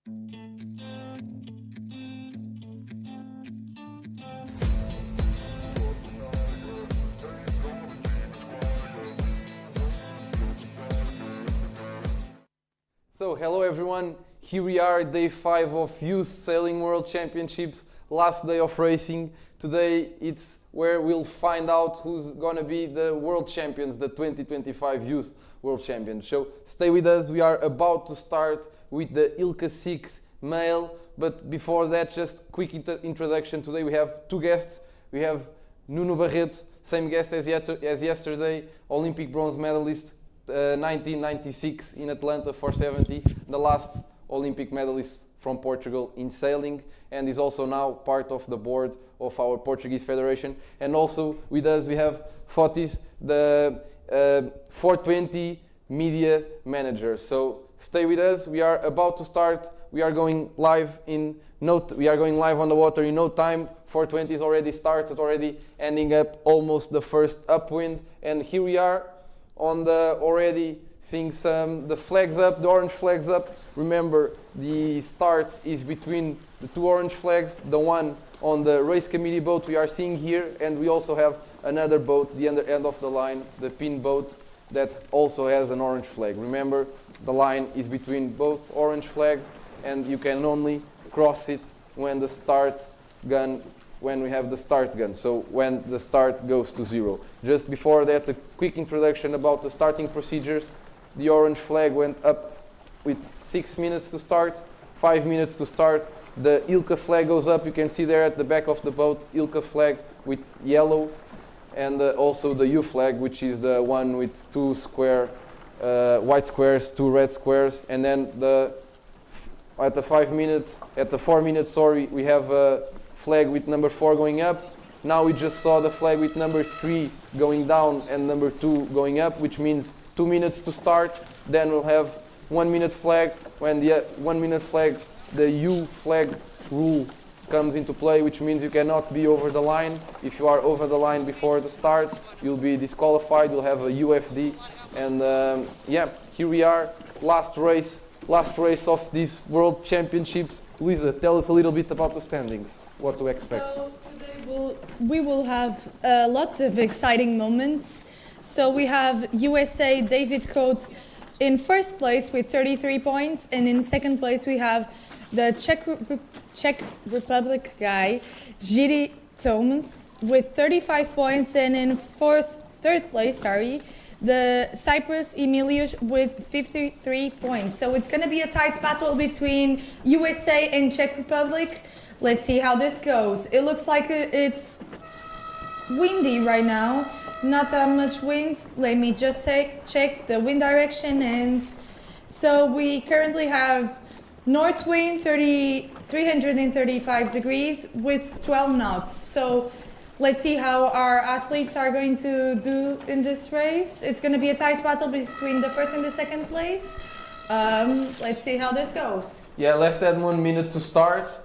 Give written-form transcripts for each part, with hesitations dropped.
So, hello everyone, here we are, day 5 of Youth Sailing World Championships, last day of racing. Today it's where we'll find out who's gonna be the world champions, the 2025 Youth World Champions. So, stay with us, we are about to start with the Ilka 6 male, but before that, just quick introduction. Today we have two guests. We have Nuno Barreto, same guest as yesterday, Olympic bronze medalist, 1996 in Atlanta 470, the last Olympic medalist from Portugal in sailing, and is also now part of the board of our Portuguese Federation. And also with us we have Fotis, the 420 media manager. So stay with us. We are about to start. We are going live on the water in no time. 420 is already started, already ending up almost the first upwind, and here we are on the already seeing the flags up, the orange flags up. Remember, the start is between the two orange flags, the one on the race committee boat we are seeing here, and we also have another boat, the other end of the line, the pin boat, that also has an orange flag. Remember, the line is between both orange flags, and you can only cross it when the start gun when we have the start gun, so when the start goes to 0. Just before that, a quick introduction about the starting procedures. The orange flag went up with 6 minutes to start, 5 minutes to start. The Ilka flag goes up, you can see there at the back of the boat, Ilka flag with yellow, and also the U flag, which is the one with two square white squares, two red squares, and then at the 4 minutes, we have flag with number 4 going up. Now we just saw the flag with number 3 going down and number 2 going up, which means 2 minutes to start. Then we'll have 1 minute flag. When the 1 minute flag, the U flag rule comes into play, which means you cannot be over the line. If you are over the line before the start, you'll be disqualified. You'll have a UFD. And here we are, last race of these World Championships. Luisa, tell us a little bit about the standings. What to expect? So today we will have lots of exciting moments. So we have USA David Coates in first place with 33 points, and in second place we have the Czech Republic guy Jiří Thomas with 35 points, and in third place, the Cyprus Emilius with 53 points. So it's going to be a tight battle between USA and Czech Republic. Let's see how this goes. It looks like it's windy right now. Not that much wind. Let me just check the wind direction. And so we currently have north wind 335 degrees with 12 knots. So let's see how our athletes are going to do in this race. It's going to be a tight battle between the first and the second place. Let's see how this goes. Yeah, less than 1 minute to start.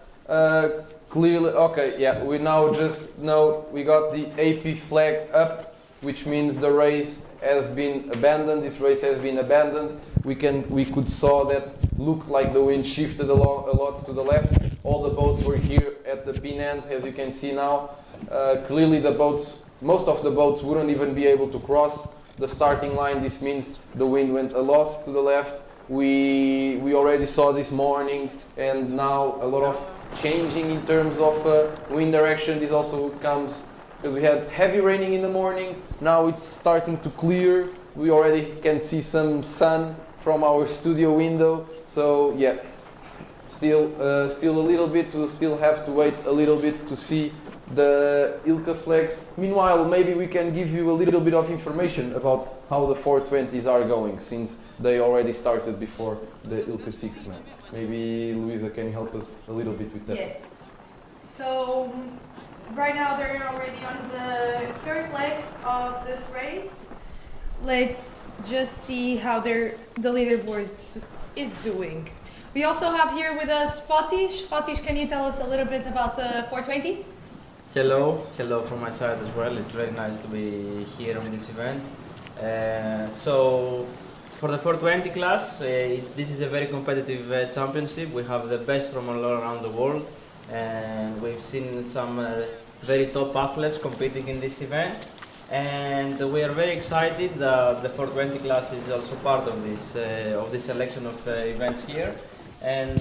Clearly, okay, yeah, we now just know we got the AP flag up, which means the race has been abandoned. This race has been abandoned. We could saw that looked like the wind shifted a lot to the left. All the boats were here at the pin end, as you can see now. Clearly most of the boats wouldn't even be able to cross the starting line. This means the wind went a lot to the left. We already saw this morning, and now a lot of changing in terms of wind direction. This also comes because we had heavy raining in the morning. Now it's starting to clear. We already can see some sun from our studio window. So yeah, still a little bit. We'll still have to wait a little bit to see the Ilka flags. Meanwhile, maybe we can give you a little bit of information about how the 420s are going, since they already started before the Ilka 6 man. Maybe Luisa can help us a little bit with that. Yes. So right now they're already on the third leg of this race. Let's just see how the leaderboard is doing. We also have here with us Fotis. Fotis, can you tell us a little bit about the 420? Hello from my side as well. It's very nice to be here on this event. So For the 420 class, this is a very competitive championship. We have the best from all around the world, and we've seen some very top athletes competing in this event. And we are very excited that the 420 class is also part of this selection of events here. And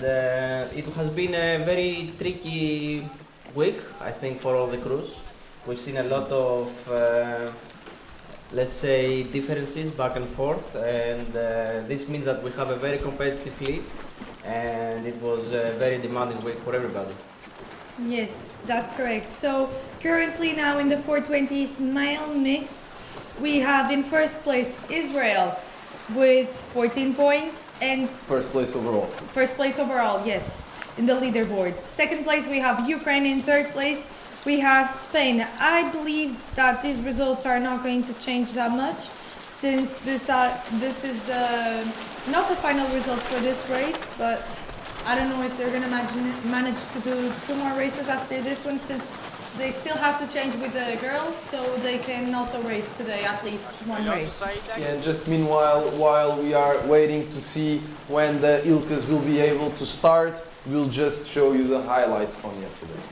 it has been a very tricky week, I think, for all the crews. We've seen a lot of, let's say, differences back and forth, and this means that we have a very competitive fleet, and it was a very demanding week for everybody. Yes, that's correct. So currently now in the 420s male mixed, we have in first place Israel with 14 points and First place overall. first place overall, yes, in the leaderboard. Second place we have Ukraine. In third place we have Spain. I believe that these results are not going to change that much since this is not the final result for this race, but I don't know if they're going to manage to do 2 more races after this one, since they still have to change with the girls, so they can also race today at least 1 race. Yeah, and just meanwhile, while we are waiting to see when the Ilkas will be able to start, we'll just show you the highlights from yesterday.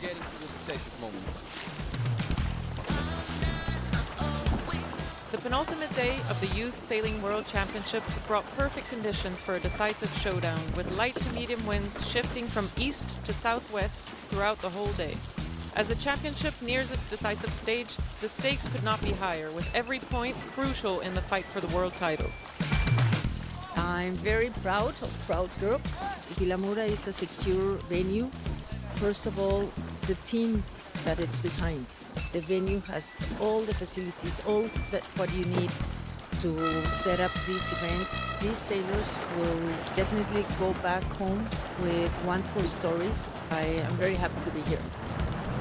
Getting to the decisive moments. The penultimate day of the Youth Sailing World Championships brought perfect conditions for a decisive showdown, with light to medium winds shifting from east to southwest throughout the whole day. As the championship nears its decisive stage, the stakes could not be higher, with every point crucial in the fight for the world titles. I'm very proud group. Vilamoura is a secure venue. First of all, the team that it's behind. The venue has all the facilities, what you need to set up this event. These sailors will definitely go back home with wonderful stories. I am very happy to be here.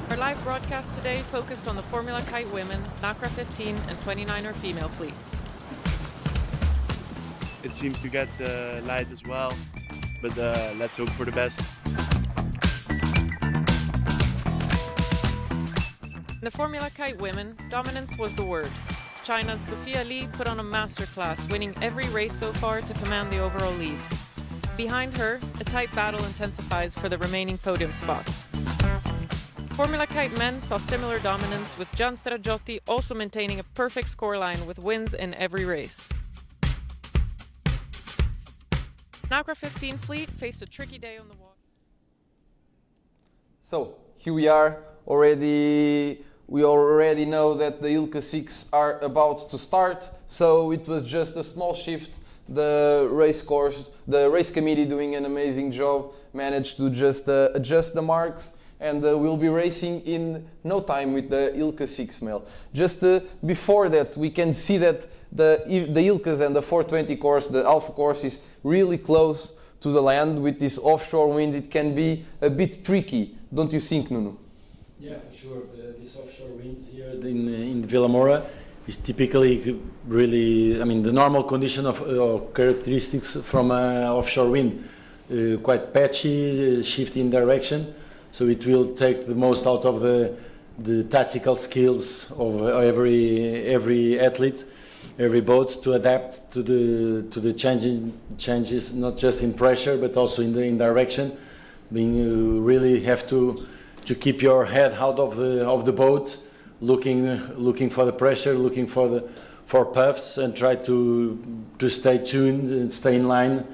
Our live broadcast today focused on the Formula Kite women, NACRA 15 and 29er female fleets. It seems to get light as well, but let's hope for the best. In the Formula Kite women, dominance was the word. China's Sophia Li put on a masterclass, winning every race so far to command the overall lead. Behind her, a tight battle intensifies for the remaining podium spots. Formula Kite men saw similar dominance, with Gian Stragiotti also maintaining a perfect scoreline with wins in every race. NACRA 15 fleet faced a tricky day on the water. So here we are already. We already know that the Ilka 6 are about to start, so it was just a small shift. The race course, the race committee doing an amazing job, managed to just adjust the marks, and we'll be racing in no time with the Ilka 6 male. Just before that, we can see that the Ilkas and the 420 course, the Alpha course, is really close to the land. With this offshore wind, it can be a bit tricky, don't you think, Nuno? Yeah, for sure. These offshore winds here in Vilamoura is typically really, I mean, the normal condition of characteristics from offshore wind. Quite patchy, shifting direction, so it will take the most out of the tactical skills of every athlete, every boat, to adapt to the changes, not just in pressure but also in direction. You really have to keep your head out of the boat, looking for the pressure, looking for puffs, and try to stay tuned and stay in line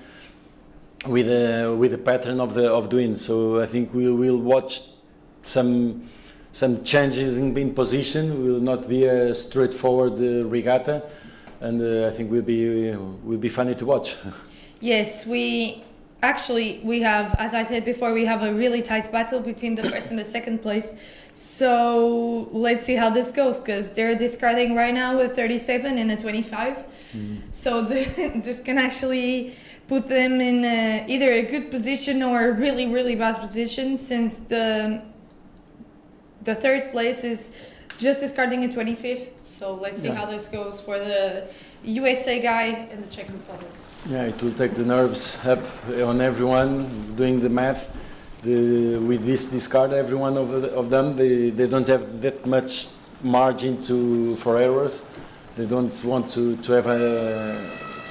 with the pattern of the wind. So I think we will watch some changes in position. It will not be a straightforward regatta, and I think will be funny to watch. Yes, we have, as I said before, we have a really tight battle between the first and the second place. So let's see how this goes, because they're discarding right now with 37 and a 25. So this can actually put them in either a good position or a really, really bad position, since the third place is just discarding a 25th. So let's see how this goes for the USA guy and the Czech Republic. Yeah, it will take the nerves up on everyone doing the math. With this discard, every one of them, they don't have that much margin for errors. They don't want to have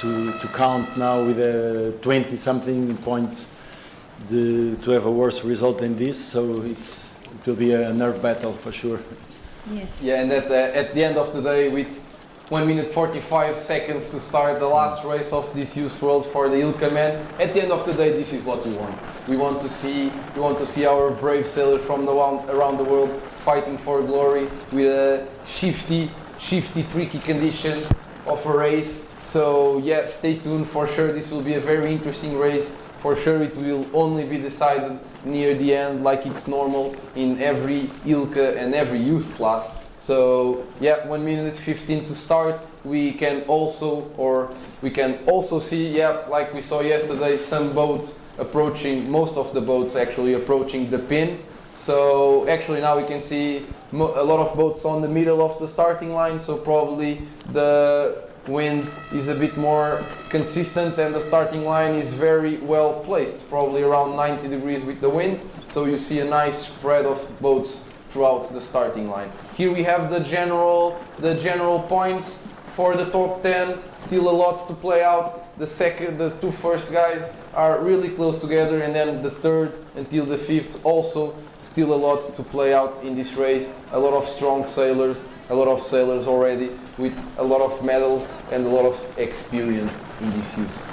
to count now with 20-something points to have a worse result than this. So it will be a nerve battle for sure. Yes. Yeah, and at the end of the day, with 1 minute 45 seconds to start the last race of this Youth World for the Ilka men. At the end of the day, this is what we want. We want to see our brave sailors from around the world fighting for glory with a shifty, tricky condition of a race. So yeah, stay tuned for sure. This will be a very interesting race. For sure, it will only be decided near the end, like it's normal in every Ilka and every youth class. So yeah, 1 minute 15 to start. We can also see, yeah, like we saw yesterday, some boats approaching, most of the boats actually approaching the pin. So actually now we can see a lot of boats on the middle of the starting line. So probably the wind is a bit more consistent and the starting line is very well placed, probably around 90 degrees with the wind. So you see a nice spread of boats throughout the starting line. Here we have the general points for the top 10. Still a lot to play out. The two first guys are really close together, and then the third until the fifth also still a lot to play out in this race. A lot of strong sailors, already with a lot of medals and a lot of experience in this youth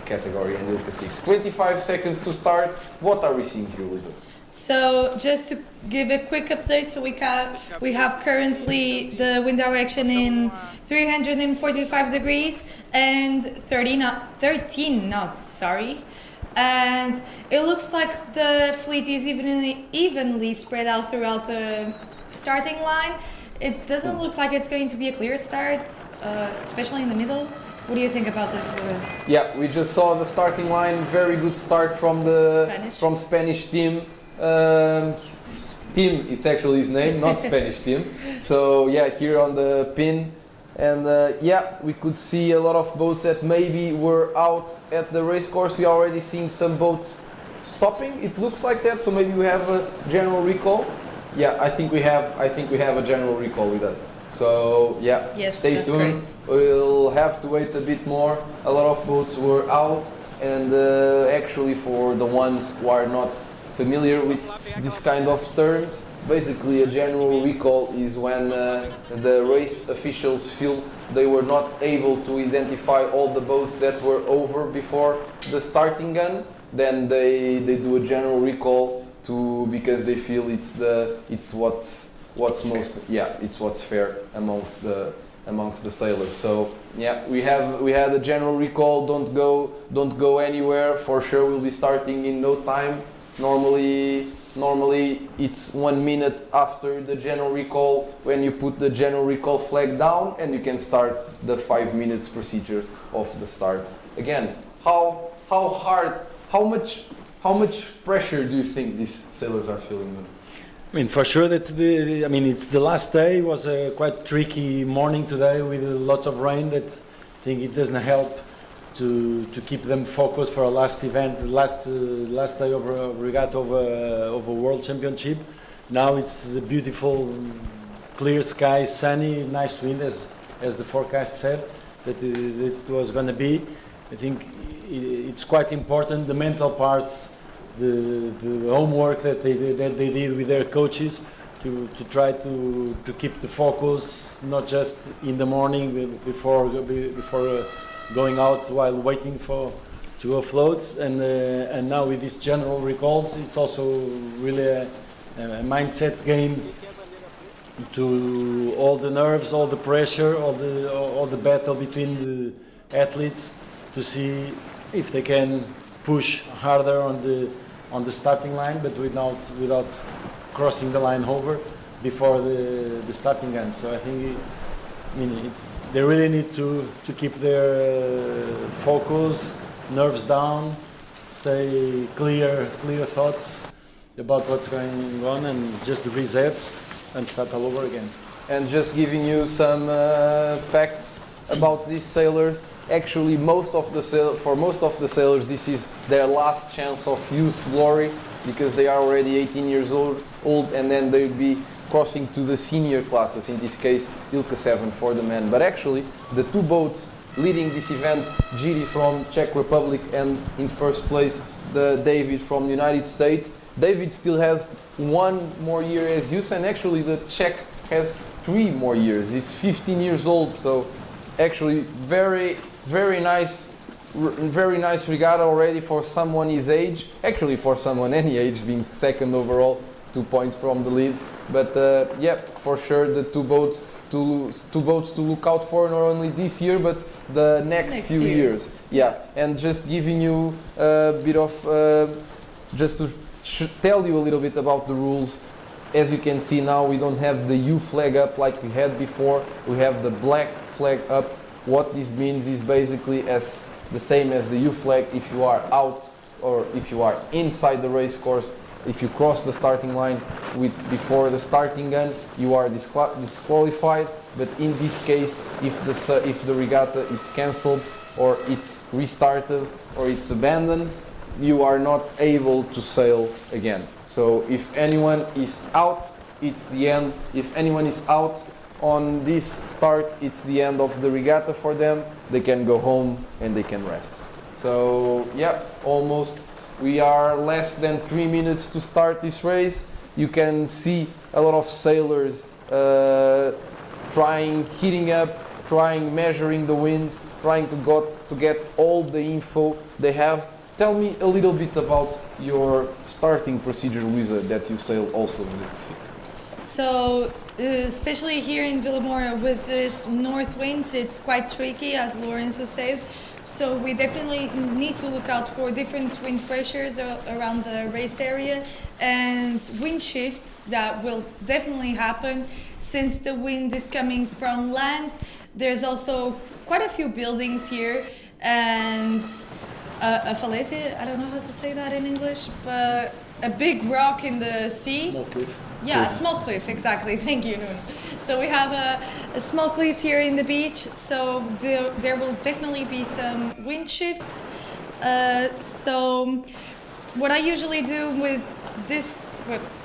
category and Ilka 6. 25 seconds to start. What are we seeing here, Lisa? So just to give a quick update, so we have currently the wind direction in 345 degrees and 13 knots, sorry. And it looks like the fleet is evenly spread out throughout the starting line. It doesn't look like it's going to be a clear start, especially in the middle. What do you think about this, Lewis? Yeah, we just saw the starting line. Very good start from Spanish team. Team, it's actually his name, not Spanish team. So yeah, here on the pin, and yeah, we could see a lot of boats that maybe were out at the race course. We already seen some boats stopping. It looks like that. So maybe we have a general recall. Yeah, I think we have a general recall with us. So yeah, yes, stay tuned. Great. We'll have to wait a bit more. A lot of boats were out, and actually for the ones who are not familiar with this kind of terms, basically a general recall is when the race officials feel they were not able to identify all the boats that were over before the starting gun. Then they do a general recall because they feel it's what's fair amongst the sailors. So yeah, we had a general recall. Don't go anywhere. For sure, we'll be starting in no time. Normally it's 1 minute after the general recall when you put the general recall flag down, and you can start the 5 minutes procedure of the start. Again, how hard, how much pressure do you think these sailors are feeling? I mean, for sure that it's the last day. It was a quite tricky morning today with a lot of rain. That I think it doesn't help to keep them focused for a last event, last day of a regatta of a World Championship. Now it's a beautiful, clear sky, sunny, nice wind, as the forecast said that it was going to be. I think it's quite important, the mental part, the homework that they did with their coaches to try to keep the focus, not just in the morning before going out while waiting to go floats, and now with these general recalls, it's also really a mindset game to all the nerves, all the pressure, all the battle between the athletes to see if they can push harder on the starting line, but without crossing the line over before the starting gun. So I think they really need to keep their focus, nerves down, stay clear thoughts about what's going on, and just reset and start all over again. And just giving you some facts about these sailors. Actually, for most of the sailors, this is their last chance of youth glory, because they are already 18 years old, and then they'll be crossing to the senior classes, in this case Ilka 7 for the men. But actually, the two boats leading this event, Giri from Czech Republic and in first place the David from the United States, David still has 1 more year as youth, and actually the Czech has 3 more years. He's 15 years old, so actually very nice regatta already for someone his age. Actually, for someone any age, being second overall, 2 points from the lead. But yeah, for sure the two boats to look out for, not only this year but the next few years. Yeah, and just giving you a bit of just to tell you a little bit about the rules. As you can see now, we don't have the U flag up like we had before. We have the black flag up. What this means is basically as the same as the U flag. If you are out or if you are inside the race course, if you cross the starting line before the starting gun, you are disqualified. But in this case, if the regatta is cancelled or it's restarted or it's abandoned, you are not able to sail again. So if anyone is out, it's the end. If anyone is out on this start, it's the end of the regatta for them. They can go home and they can rest. So yeah, almost we are less than 3 minutes to start this race. You can see a lot of sailors heating up, measuring the wind, trying to get all the info they have. Tell me a little bit about your starting procedure, Luisa, that you sail also in the P6. So, especially here in Vilamoura with this north winds, it's quite tricky, as Lorenzo said. So we definitely need to look out for different wind pressures around the race area and wind shifts that will definitely happen since the wind is coming from land. There's also quite a few buildings here and a falete, I don't know how to say that in English, but a big rock in the sea. Small cliff. Yeah, a small cliff, exactly. Thank you, Nuno. So we have a small cliff here in the beach, so there will definitely be some wind shifts. So what I usually do with this,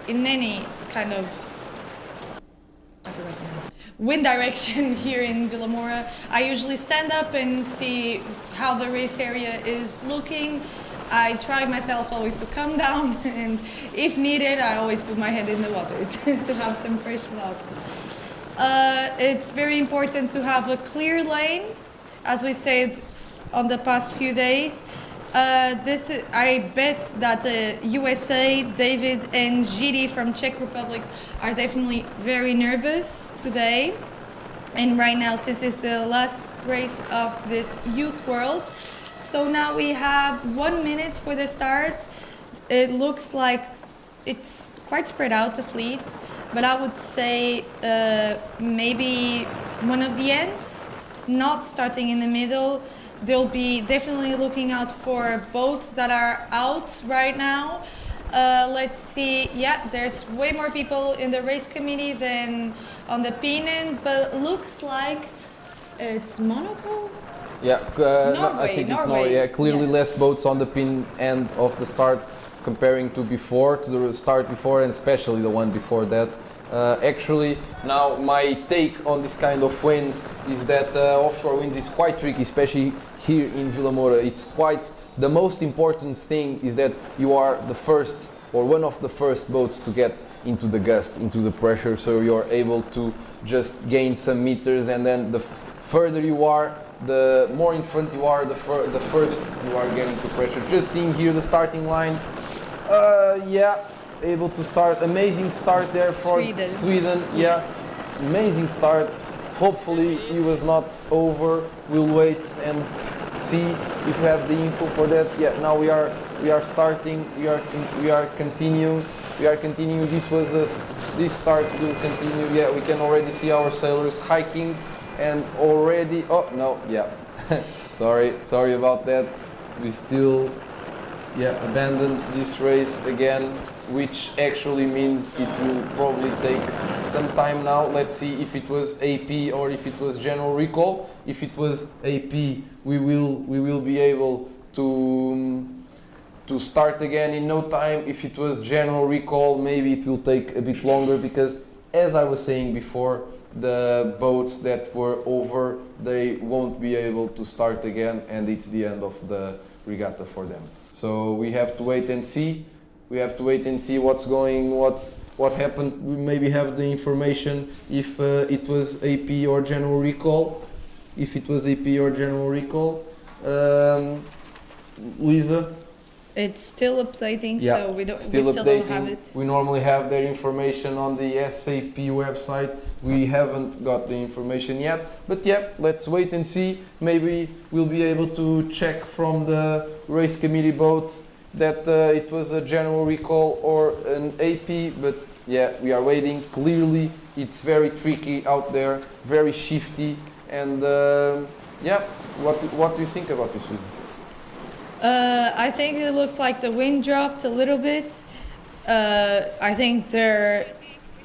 in any kind of, I forgot the name, wind direction here in Vilamoura, I usually stand up and see how the race area is looking. I try myself always to calm down, and if needed, I always put my head in the water to have some fresh thoughts. It's very important to have a clear lane, as we said on the past few days. I bet that USA, David and Giri from Czech Republic are definitely very nervous today. And right now, since it's the last race of this Youth World, so now we have 1 minute for the start. It looks like it's quite spread out, the fleet, but I would say maybe one of the ends, not starting in the middle. They'll be definitely looking out for boats that are out right now. Let's see, yeah, there's way more people in the race committee than on the pin end, but looks like it's Monaco? Yeah, I think it's Norway. Yeah, clearly Yes. less boats on the pin end of the start comparing to the start before, and especially the one before that. Actually, now my take on this kind of winds is that offshore winds is quite tricky, especially here in Vilamoura. It's quite, the most important thing is that you are the first or one of the first boats to get into the gust, into the pressure, so you're able to just gain some meters, and then the further you are, the more in front you are, the first you are getting to pressure. Just seeing here the starting line, yeah, able to start, amazing start there for Sweden. Yes. Yeah, amazing start. Hopefully it was not over. We'll wait and see if we have the info for that. Yeah, now we are starting. We are continuing. This start will continue. Yeah, we can already see our sailors hiking. And already, oh no, yeah, sorry about that. We still, yeah, abandoned this race again. which actually means it will probably take some time now. Let's see if it was AP or if it was general recall. If it was AP, we will be able to start again in no time. If it was general recall, maybe it will take a bit longer because, as I was saying before, the boats that were over, they won't be able to start again, and it's the end of the regatta for them. So we have to wait and see. We have to wait and see what happened. We maybe have the information if it was AP or general recall. If it was AP or general recall, Lisa. It's still updating, Yeah, so we still still updating. don't have it. We normally have their information on the SAP website. We haven't got the information yet, but yeah, let's wait and see. Maybe we'll be able to check from the race committee boat that it was a general recall or an AP, but yeah, we are waiting. Clearly, it's very tricky out there, very shifty, and yeah, what do you think about this, Lisa? I think it looks like the wind dropped a little bit. I think they're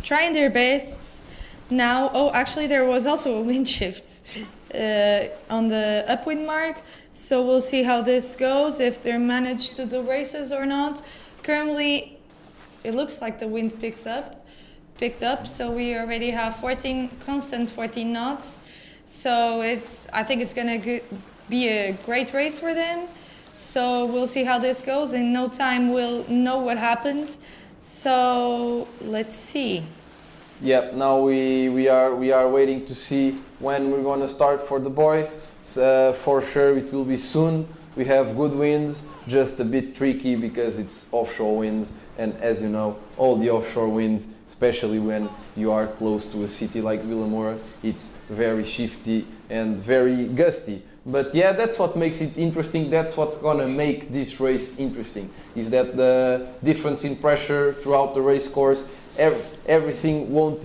trying their best now. Oh, actually, there was also a wind shift on the upwind mark. So we'll see how this goes, if they're managed to do races or not. Currently, it looks like the wind picked up. So we already have constant 14 knots. So I think it's gonna be a great race for them. So we'll see how this goes. In no time, we'll know what happened. So let's see. Yep. Now we are waiting to see when we're gonna start for the boys. For sure, it will be soon. We have good winds, just a bit tricky because it's offshore winds, and as you know, all the offshore winds, especially when you are close to a city like Vilamoura, it's very shifty and very gusty. But yeah, that's what makes it interesting. That's what's gonna make this race interesting, is that the difference in pressure throughout the race course, everything will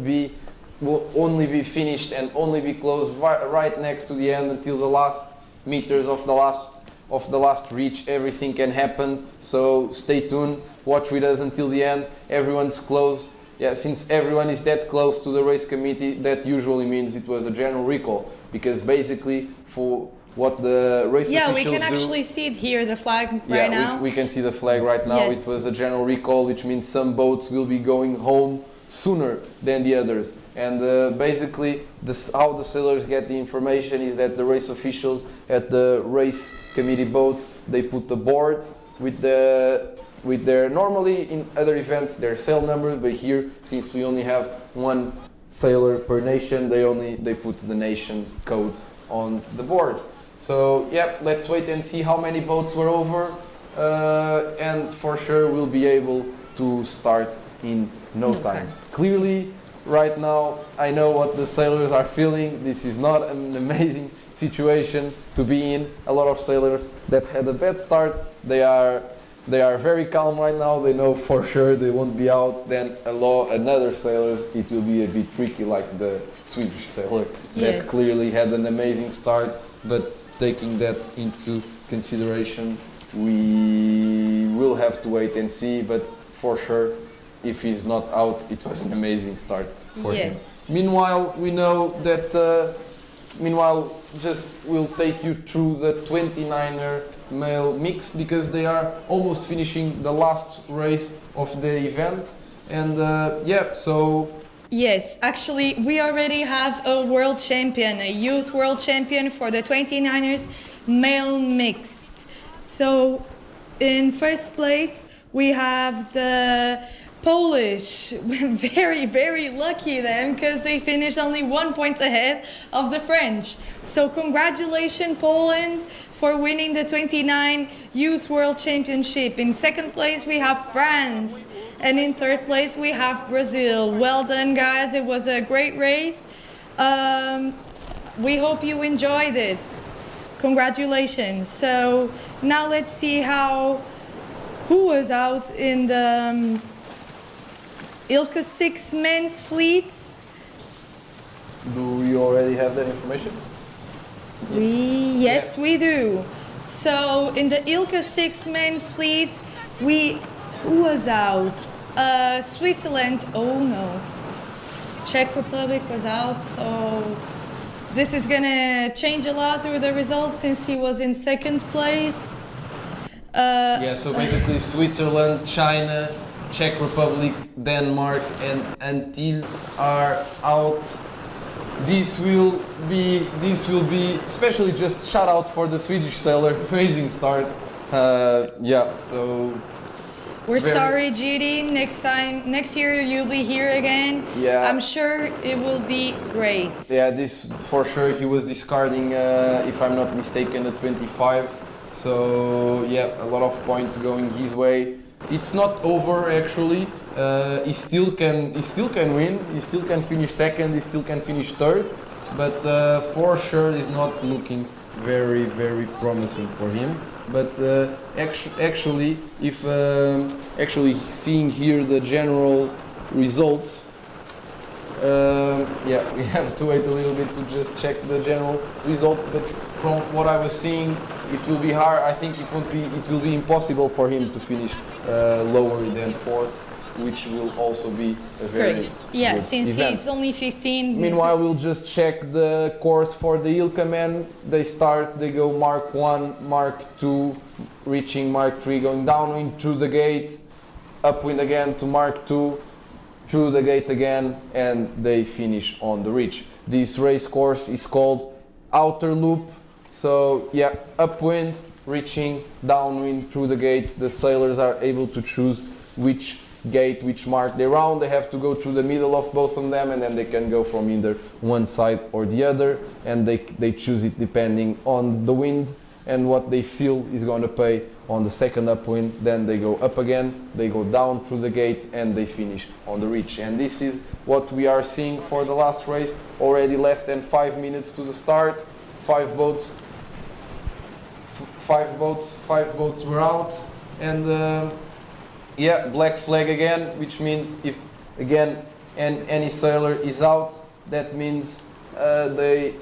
only be finished and only be closed right next to the end until the last meters of the last reach. Everything can happen, so stay tuned, watch with us until the end. Everyone's close. Yeah, since everyone is that close to the race committee, that usually means it was a general recall, because basically for what the race officials do... Yeah, we can actually see it here, the flag right now. We can see the flag right now. Yes. It was a general recall, which means some boats will be going home sooner than the others. And basically, how the sailors get the information is that the race officials at the race committee boat, they put the board with their, normally in other events, their sail numbers, but here, since we only have one sailor per nation, they put the nation code on the board. So yeah, let's wait and see how many boats were over, and for sure we'll be able to start in no time. Clearly, right now, I know what the sailors are feeling. This is not an amazing situation to be in. A lot of sailors that had a bad start, they are very calm right now. They know for sure they won't be out. Then another sailors, it will be a bit tricky, like the Swedish sailor that clearly had an amazing start, but taking that into consideration, we will have to wait and see, but for sure, if he's not out, it was an amazing start for him. Meanwhile, we know that, just we'll take you through the 29er male mixed, because they are almost finishing the last race of the event. And yeah, so... Yes, actually, we already have a world champion, a youth world champion for the 29ers male mixed. So in first place, we have the Polish. Very, very lucky them, because they finished only 1 point ahead of the French. So congratulations, Poland, for winning the 29 Youth World Championship. In second place, we have France. And in third place, we have Brazil. Well done, guys. It was a great race. We hope you enjoyed it. Congratulations. So now let's see who was out in the Ilka 6 men's fleets. Do we already have that information? Yes, we do. So in the Ilka 6 men's fleet, we Who was out? Switzerland. Oh no. Czech Republic was out. So this is gonna change a lot through the results since he was in second place. Yeah, so basically Switzerland, China, Czech Republic, Denmark and Antilles are out. This will be, especially just shout out for the Swedish sailor, amazing start. Yeah, so We're sorry, Judy. Next year you'll be here again. Yeah. I'm sure it will be great. yeah, this for sure he was discarding, if I'm not mistaken, at 25. So yeah, a lot of points going his way. It's not over actually. He still can win. He still can finish second. He still can finish third. But for sure, it's not looking very promising for him. But actually, if actually seeing here the general results, yeah, we have to wait a little bit to just check the general results. But from what I was seeing, it will be hard. I think it will be impossible for him to finish lower than fourth, which will also be a very Great. Yeah, good since event. he's only 15. Meanwhile, we'll just check the course for the Ilka men. They go Mark 1, Mark 2, reaching Mark 3, going downwind through the gate, upwind again to Mark 2, through the gate again, and they finish on the reach. This race course is called Outer Loop. So yeah, upwind, reaching, downwind, through the gate. The sailors are able to choose which gate, which mark they round. They have to go through the middle of both of them, and then they can go from either one side or the other, and they choose it depending on the wind and what they feel is going to pay on the second upwind. Then they go up again, they go down through the gate, and they finish on the reach. And this is what we are seeing for the last race. Already less than 5 minutes to the start. Five boats were out, and yeah, black flag again, which means if again any sailor is out, that means they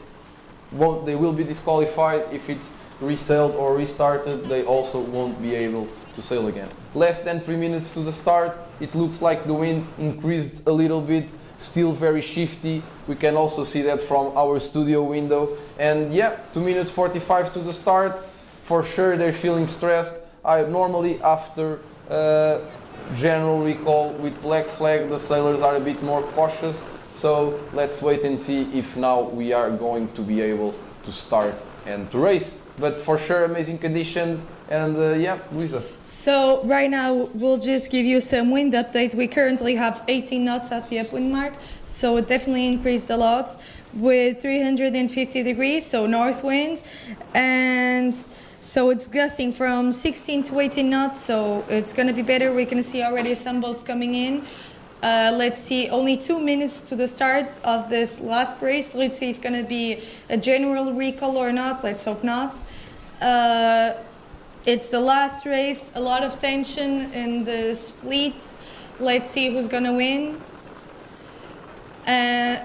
will be disqualified. If it's resailed or restarted, they also won't be able to sail again. Less than 3 minutes to the start. It looks like the wind increased a little bit, still very shifty. We can also see that from our studio window. And yeah, 2 minutes 45 to the start. For sure they're feeling stressed. I normally, after general recall with black flag, the sailors are a bit more cautious. So let's wait and see if now we are going to be able to start and to race. But for sure, amazing conditions. And yeah, Luisa. So right now we'll just give you some wind update. We currently have 18 knots at the upwind mark, so it definitely increased a lot with 350 degrees, so north winds, and so it's gusting from 16 to 18 knots, so it's going to be better. We can see already some boats coming in. Let's see, only 2 minutes to the start of this last race. Let's see if it's going to be a general recall or not. Let's hope not. It's the last race, a lot of tension in this fleet. Let's see who's going to win.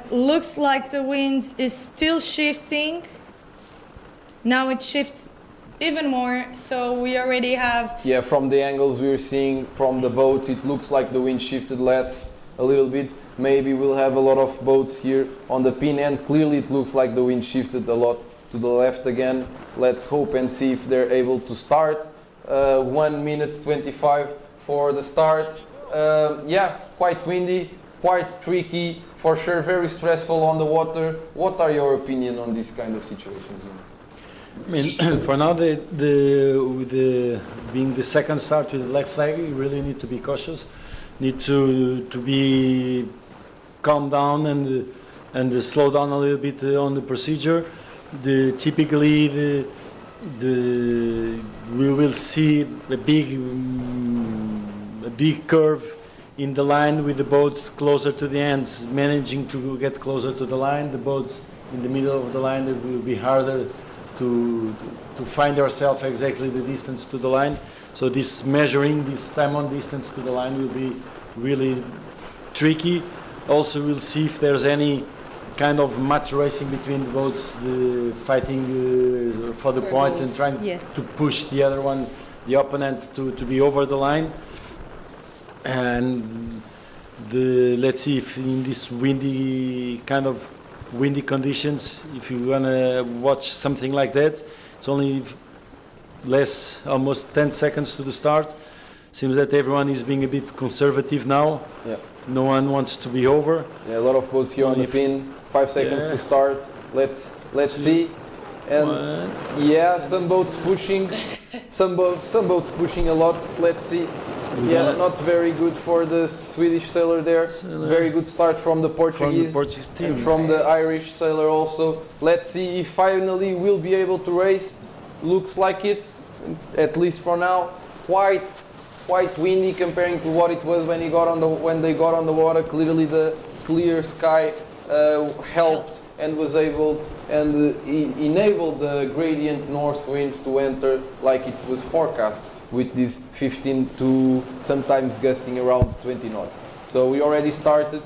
Looks like the wind is still shifting. Now it shifts even more, so we already have... Yeah, from the angles we're seeing from the boats, it looks like the wind shifted left a little bit. Maybe we'll have a lot of boats here on the pin end. Clearly it looks like the wind shifted a lot to the left again. Let's hope and see if they're able to start. 1 minute 25 for the start. Yeah, quite windy, quite tricky, for sure very stressful on the water. What are your opinion on this kind of situations? I mean, for now, being the second start with the black flag, you really need to be cautious. Need to be calm down and slow down a little bit on the procedure. Typically, we will see a big curve in the line with the boats closer to the ends, managing to get closer to the line. The boats in the middle of the line, it will be harder to find ourselves exactly the distance to the line. So this measuring this time on distance to the line will be really tricky. Also, we'll see if there's any kind of match racing between the boats, fighting for the points and trying to push the other one, the opponent, to be over the line. and let's see if in this windy conditions, if you wanna watch something like that, it's only almost 10 seconds to the start. Seems that everyone is being a bit conservative now. Yeah. No one wants to be over. Yeah, a lot of boats here on the pin. 5 seconds to start. Let's see. And yeah, some boats pushing, some boats pushing a lot. Let's see. Yeah, not very good for the Swedish sailor there. Very good start from the Portuguese, team. And from the Irish sailor also. Let's see if finally we'll be able to race. Looks like it, at least for now. Quite windy comparing to what it was when they got on the water. Clearly the clear sky helped and was able and enabled the gradient north winds to enter like it was forecast, with this 15 to sometimes gusting around 20 knots. So we already started.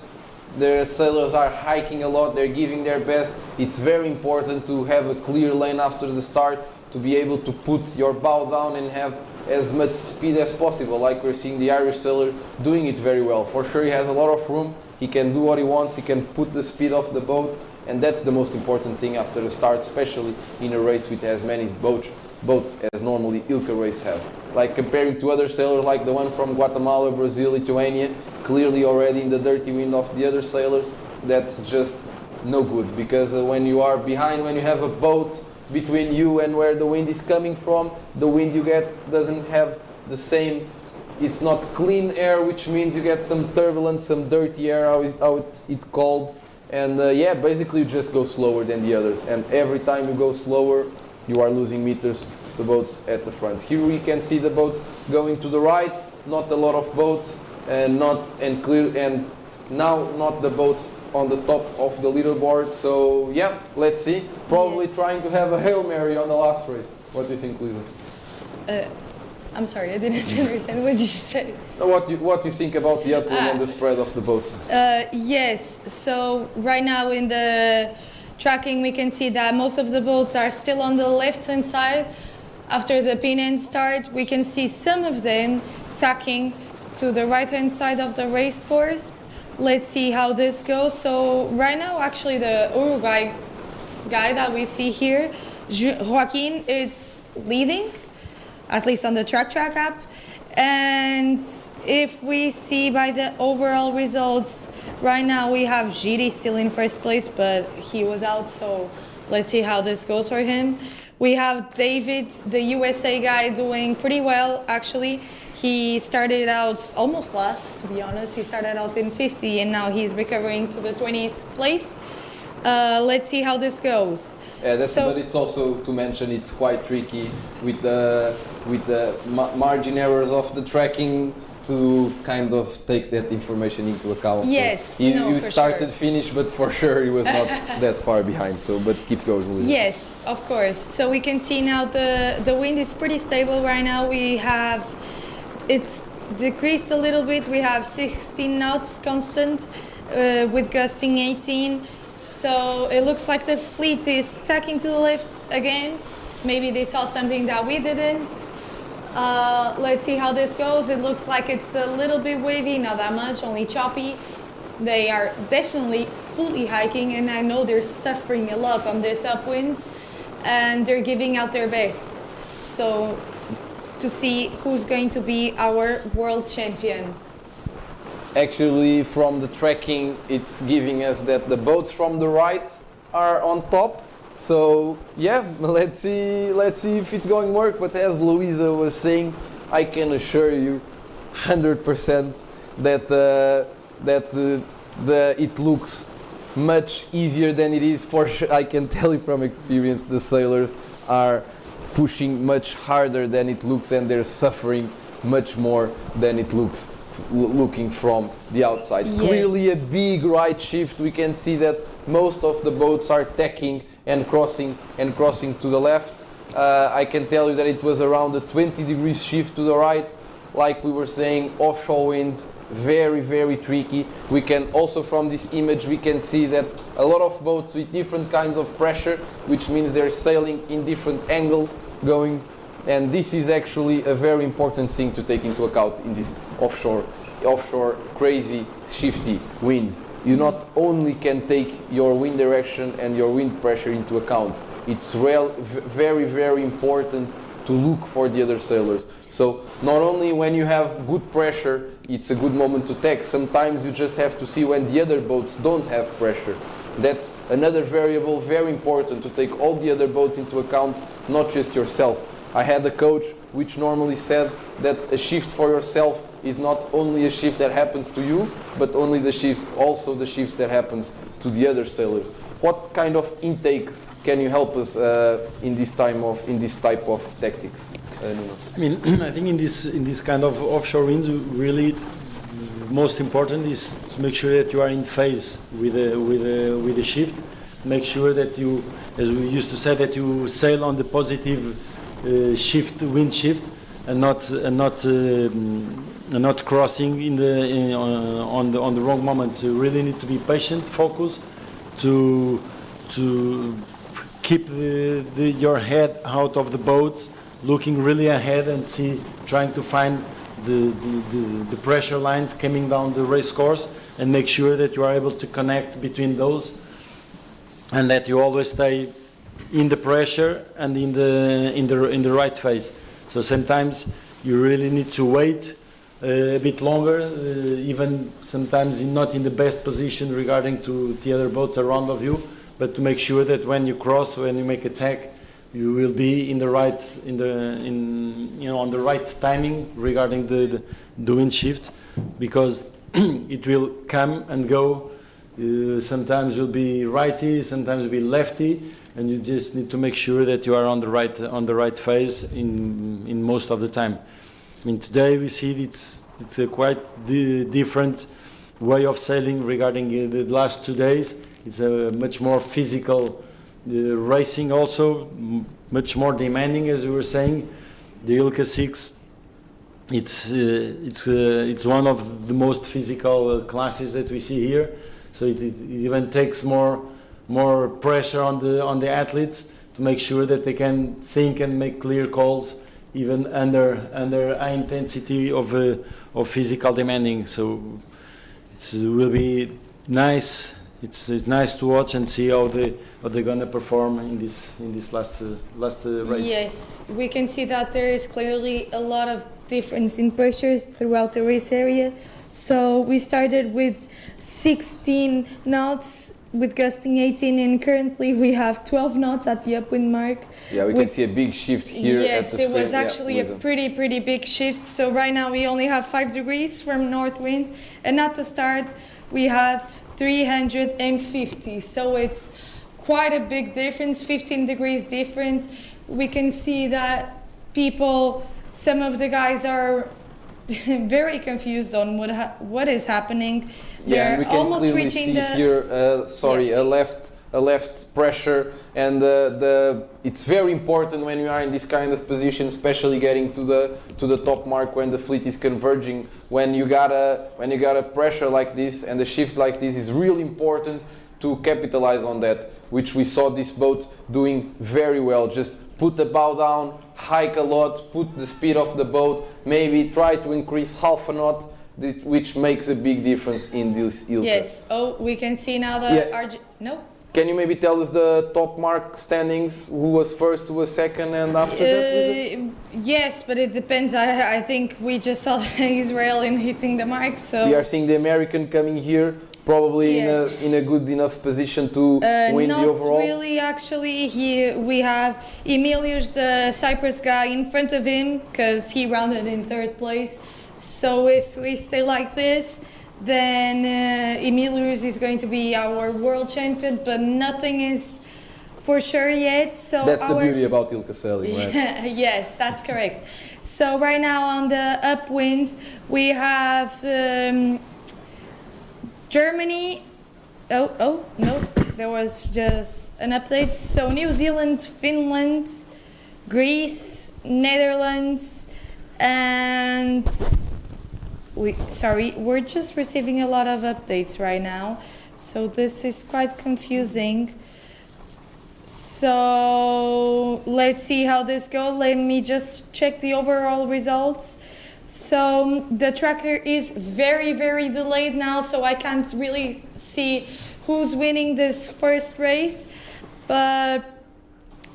The sailors are hiking a lot, they're giving their best. It's very important to have a clear lane after the start, to be able to put your bow down and have as much speed as possible, like we're seeing the Irish sailor doing it very well. For sure he has a lot of room, he can do what he wants, he can put the speed of the boat, and that's the most important thing after the start, especially in a race with as many boats as normally Ilka race have. Like comparing to other sailors like the one from Guatemala, Brazil, Lithuania, clearly already in the dirty wind of the other sailors, that's just no good, because when you are behind, when you have a boat between you and where the wind is coming from, the wind you get doesn't have the same, it's not clean air, which means you get some turbulence, some dirty air, how it's called, and yeah, basically you just go slower than the others, and every time you go slower, you are losing meters, the boats at the front. Here we can see the boats going to the right, not a lot of boats, and not the boats on the top of the leaderboard. So yeah, let's see. Probably trying to have a Hail Mary on the last race. What do you think, Lisa? I'm sorry, I didn't understand what you said. What do you think about the upwind and the spread of the boats? Yes, so right now in the tracking we can see that most of the boats are still on the left hand side. After the pin end start, we can see some of them tacking to the right hand side of the race course. Let's see how this goes. So right now, actually, the Uruguay guy that we see here, Joaquin, is leading, at least on the track app. And if we see by the overall results, right now we have Giri still in first place, but he was out, so let's see how this goes for him. We have David, the USA guy, doing pretty well, actually. He started out almost last, to be honest. He started out in 50 and now he's recovering to the 20th place. Let's see how this goes. Yeah, but it's also to mention it's quite tricky with the margin errors of the tracking to kind of take that information into account. Yes, so you started finish, but for sure he was not that far behind. So, but keep going with it. Yes, of course. So we can see now the wind is pretty stable right now. It's decreased a little bit. We have 16 knots constant with gusting 18. So it looks like the fleet is tacking to the left again. Maybe they saw something that we didn't. Let's see how this goes. It looks like it's a little bit wavy, not that much, only choppy. They are definitely fully hiking, and I know they're suffering a lot on this upwind, and they're giving out their best. So to see who's going to be our world champion. Actually, from the tracking, it's giving us that the boats from the right are on top. So yeah, let's see if it's going to work. But as Luisa was saying, I can assure you 100% that it looks much easier than it is. For sure, I can tell you from experience, the sailors are pushing much harder than it looks, and they're suffering much more than it looks looking from the outside. Yes. Clearly a big right shift. We can see that most of the boats are tacking and crossing to the left. I can tell you that it was around a 20 degrees shift to the right. Like we were saying, offshore winds, very, very tricky. We can also, from this image, we can see that a lot of boats with different kinds of pressure, which means they're sailing in different angles, and this is actually a very important thing to take into account in this offshore offshore crazy shifty winds, you not only can take your wind direction and your wind pressure into account, it's very, very important to look for the other sailors. So not only when you have good pressure, it's a good moment to tack. Sometimes you just have to see when the other boats don't have pressure. That's another variable, very important to take all the other boats into account, not just yourself. I had a coach which normally said that a shift for yourself is not only a shift that happens to you, but only also the shifts that happens to the other sailors. What kind of intake can you help us in this type of tactics? Nuno? I mean, I think in this kind of offshore winds, really most important is to make sure that you are in phase with the shift. Make sure that you, as we used to say, that you sail on the positive wind shift, and not crossing on the wrong moments. You really need to be patient, focus, to keep your head out of the boat, looking really ahead and trying to find the pressure lines coming down the race course, and make sure that you are able to connect between those, and that you always stay in the pressure and in the right phase. So sometimes you really need to wait a bit longer, even sometimes not in the best position regarding to the other boats around of you, but to make sure that when you cross, when you make attack, you will be on the right timing regarding the wind shift, because it will come and go. Sometimes you'll be righty, sometimes you'll be lefty, and you just need to make sure that you are on the right phase in most of the time. I mean, today we see it's a quite different way of sailing regarding the last 2 days. It's a much more physical racing, also much more demanding, as we were saying. The Ilka 6, it's one of the most physical classes that we see here. So it even takes more pressure on the athletes to make sure that they can think and make clear calls, even under high intensity of physical demanding. So it will be nice. It's nice to watch and see how they're gonna perform in this last race. Yes, we can see that there is clearly a lot of difference in pressures throughout the race area. So we started with 16 knots with gusting 18, and currently we have 12 knots at the upwind mark. Yeah, we can see a big shift here. Yes, at the it was sprint. actually a pretty big shift. So right now we only have 5 degrees from north wind, and at the start we had 350. So it's quite a big difference, 15 degrees different. We can see that some of the guys are very confused on what is happening. Yeah, They're we can almost clearly reaching see here. Yes. A left pressure, and it's very important when you are in this kind of position, especially getting to the top mark when the fleet is converging. When you got a pressure like this and a shift like this, is really important to capitalize on that, which we saw this boat doing very well. Just put the bow down, hike a lot, put the speed of the boat, maybe try to increase half a knot, which makes a big difference in this Ilka. Yes. Oh, we can see now the no. Can you maybe tell us the top mark standings? Who was first, who was second, and after that? Yes, but it depends. I think we just saw Israel hitting the mark. So we are seeing the American coming here, probably yes. in a good enough position to win the overall. Not really, actually. We have Emilius, the Cyprus guy, in front of him because he rounded in 3rd place. So if we stay like this, then Emilius is going to be our world champion, but nothing is for sure yet. So that's the beauty about Ilka sailing, right? Yes, that's correct. So right now on the upwinds, we have Germany. Oh no, there was just an update. So New Zealand, Finland, Greece, Netherlands, and we're just receiving a lot of updates right now, so this is quite confusing. So let's see how this goes. Let me just check the overall results. So the tracker is very, very delayed now, so I can't really see who's winning this first race. But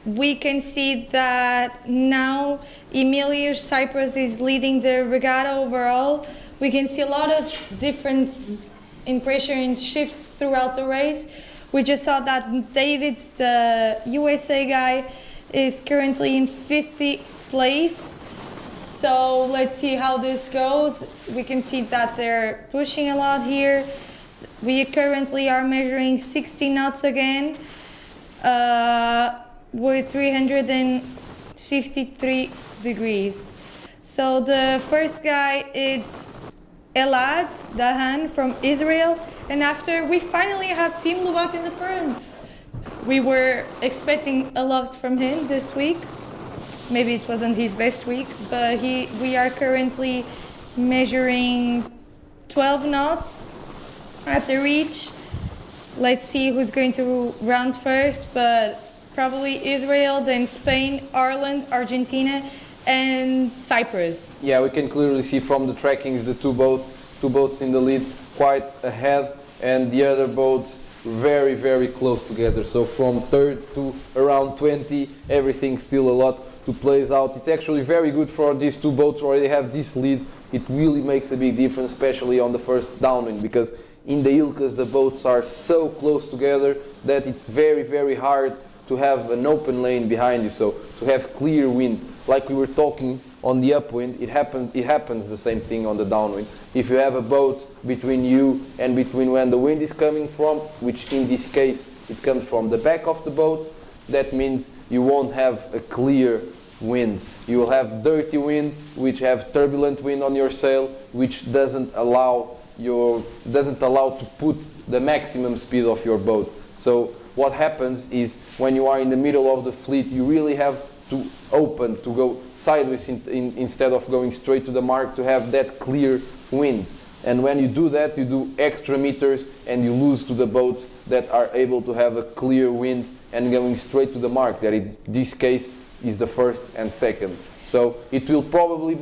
we can see that now Emilius Cyprus is leading the regatta overall. We can see a lot of difference in pressure and shifts throughout the race. We just saw that David's, the USA guy, is currently in 50th place. So let's see how this goes. We can see that they're pushing a lot here. We currently are measuring 60 knots again with 353 degrees. So the first guy is Elad Dahan from Israel. And after, we finally have Team Lubat in the front. We were expecting a lot from him this week. Maybe it wasn't his best week, but we are currently measuring 12 knots at the reach. Let's see who's going to round first, but probably Israel, then Spain, Ireland, Argentina, and Cyprus. Yeah, we can clearly see from the trackings the two boats in the lead quite ahead, and the other boats very, very close together. So from third to around 20, everything's still a lot to plays out. It's actually very good for these two boats already have this lead. It really makes a big difference, especially on the first downwind, because in the Ilkas the boats are so close together that it's very, very hard to have an open lane behind you. So to have clear wind, like we were talking on the upwind, it happens the same thing on the downwind. If you have a boat between you and between when the wind is coming from, which in this case it comes from the back of the boat, that means you won't have a clear wind. You will have dirty wind, which have turbulent wind on your sail, which doesn't allow to put the maximum speed of your boat. So what happens is when you are in the middle of the fleet, you really have to open, to go sideways instead of going straight to the mark, to have that clear wind. And when you do that, you do extra meters and you lose to the boats that are able to have a clear wind and going straight to the mark, that in this case is the first and second. So it will probably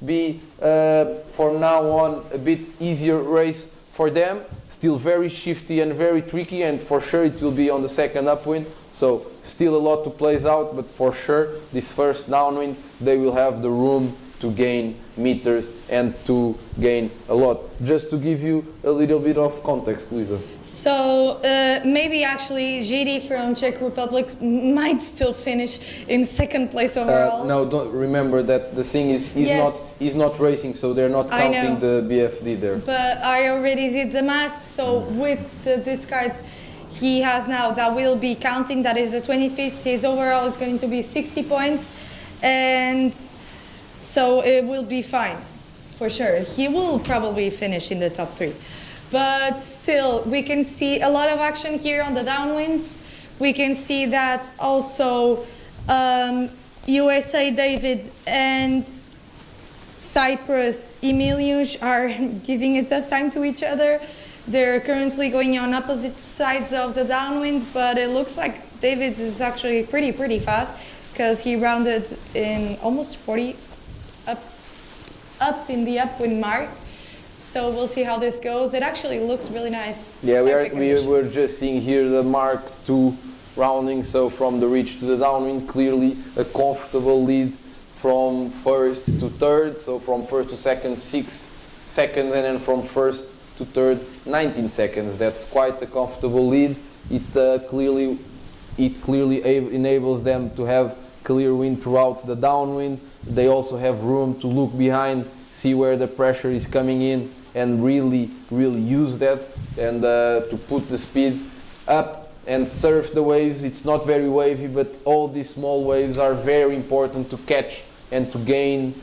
be from now on a bit easier race for them, still very shifty and very tricky, and for sure it will be on the second upwind. So still a lot to plays out, but for sure this first downwind they will have the room to gain meters and to gain a lot. Just to give you a little bit of context, Lisa. So maybe actually GD from Czech Republic might still finish in second place overall. No, don't remember that the thing is he's not racing, so they're not counting the BFD there. But I already did the math, so with the discard he has now, that will be counting, that is the 25th, his overall is going to be 60 points, and so it will be fine, for sure. He will probably finish in the top 3. But still, we can see a lot of action here on the downwinds. We can see that also USA David and Cyprus Emilius are giving a tough time to each other. They're currently going on opposite sides of the downwind, but it looks like David is actually pretty fast, because he rounded in almost 40 up in the upwind mark. So we'll see how this goes. It actually looks really nice. Yeah, we were just seeing here the Mark II rounding, so from the reach to the downwind, clearly a comfortable lead from first to third. So from first to second, 6 seconds, and then from first to third, 19 seconds. That's quite a comfortable lead. It clearly enables them to have clear wind throughout the downwind. They also have room to look behind, see where the pressure is coming in, and really use that, and to put the speed up and surf the waves. It's not very wavy, but all these small waves are very important to catch and to gain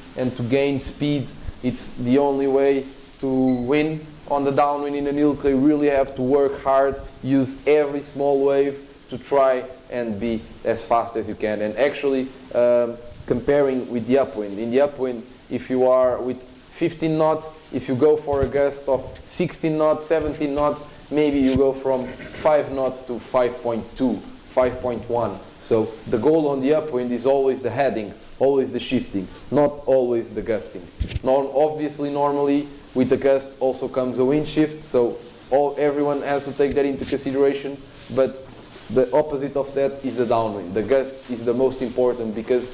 speed. It's the only way to win on the downwind in an Ilka. You really have to work hard, use every small wave to try and be as fast as you can. And actually, comparing with the upwind. In the upwind, if you are with 15 knots, if you go for a gust of 16 knots, 17 knots, maybe you go from 5 knots to 5.2, 5.1. So the goal on the upwind is always the heading. always the shifting, not always the gusting. Obviously, normally with the gust also comes a wind shift, so everyone has to take that into consideration, but the opposite of that is the downwind. The gust is the most important because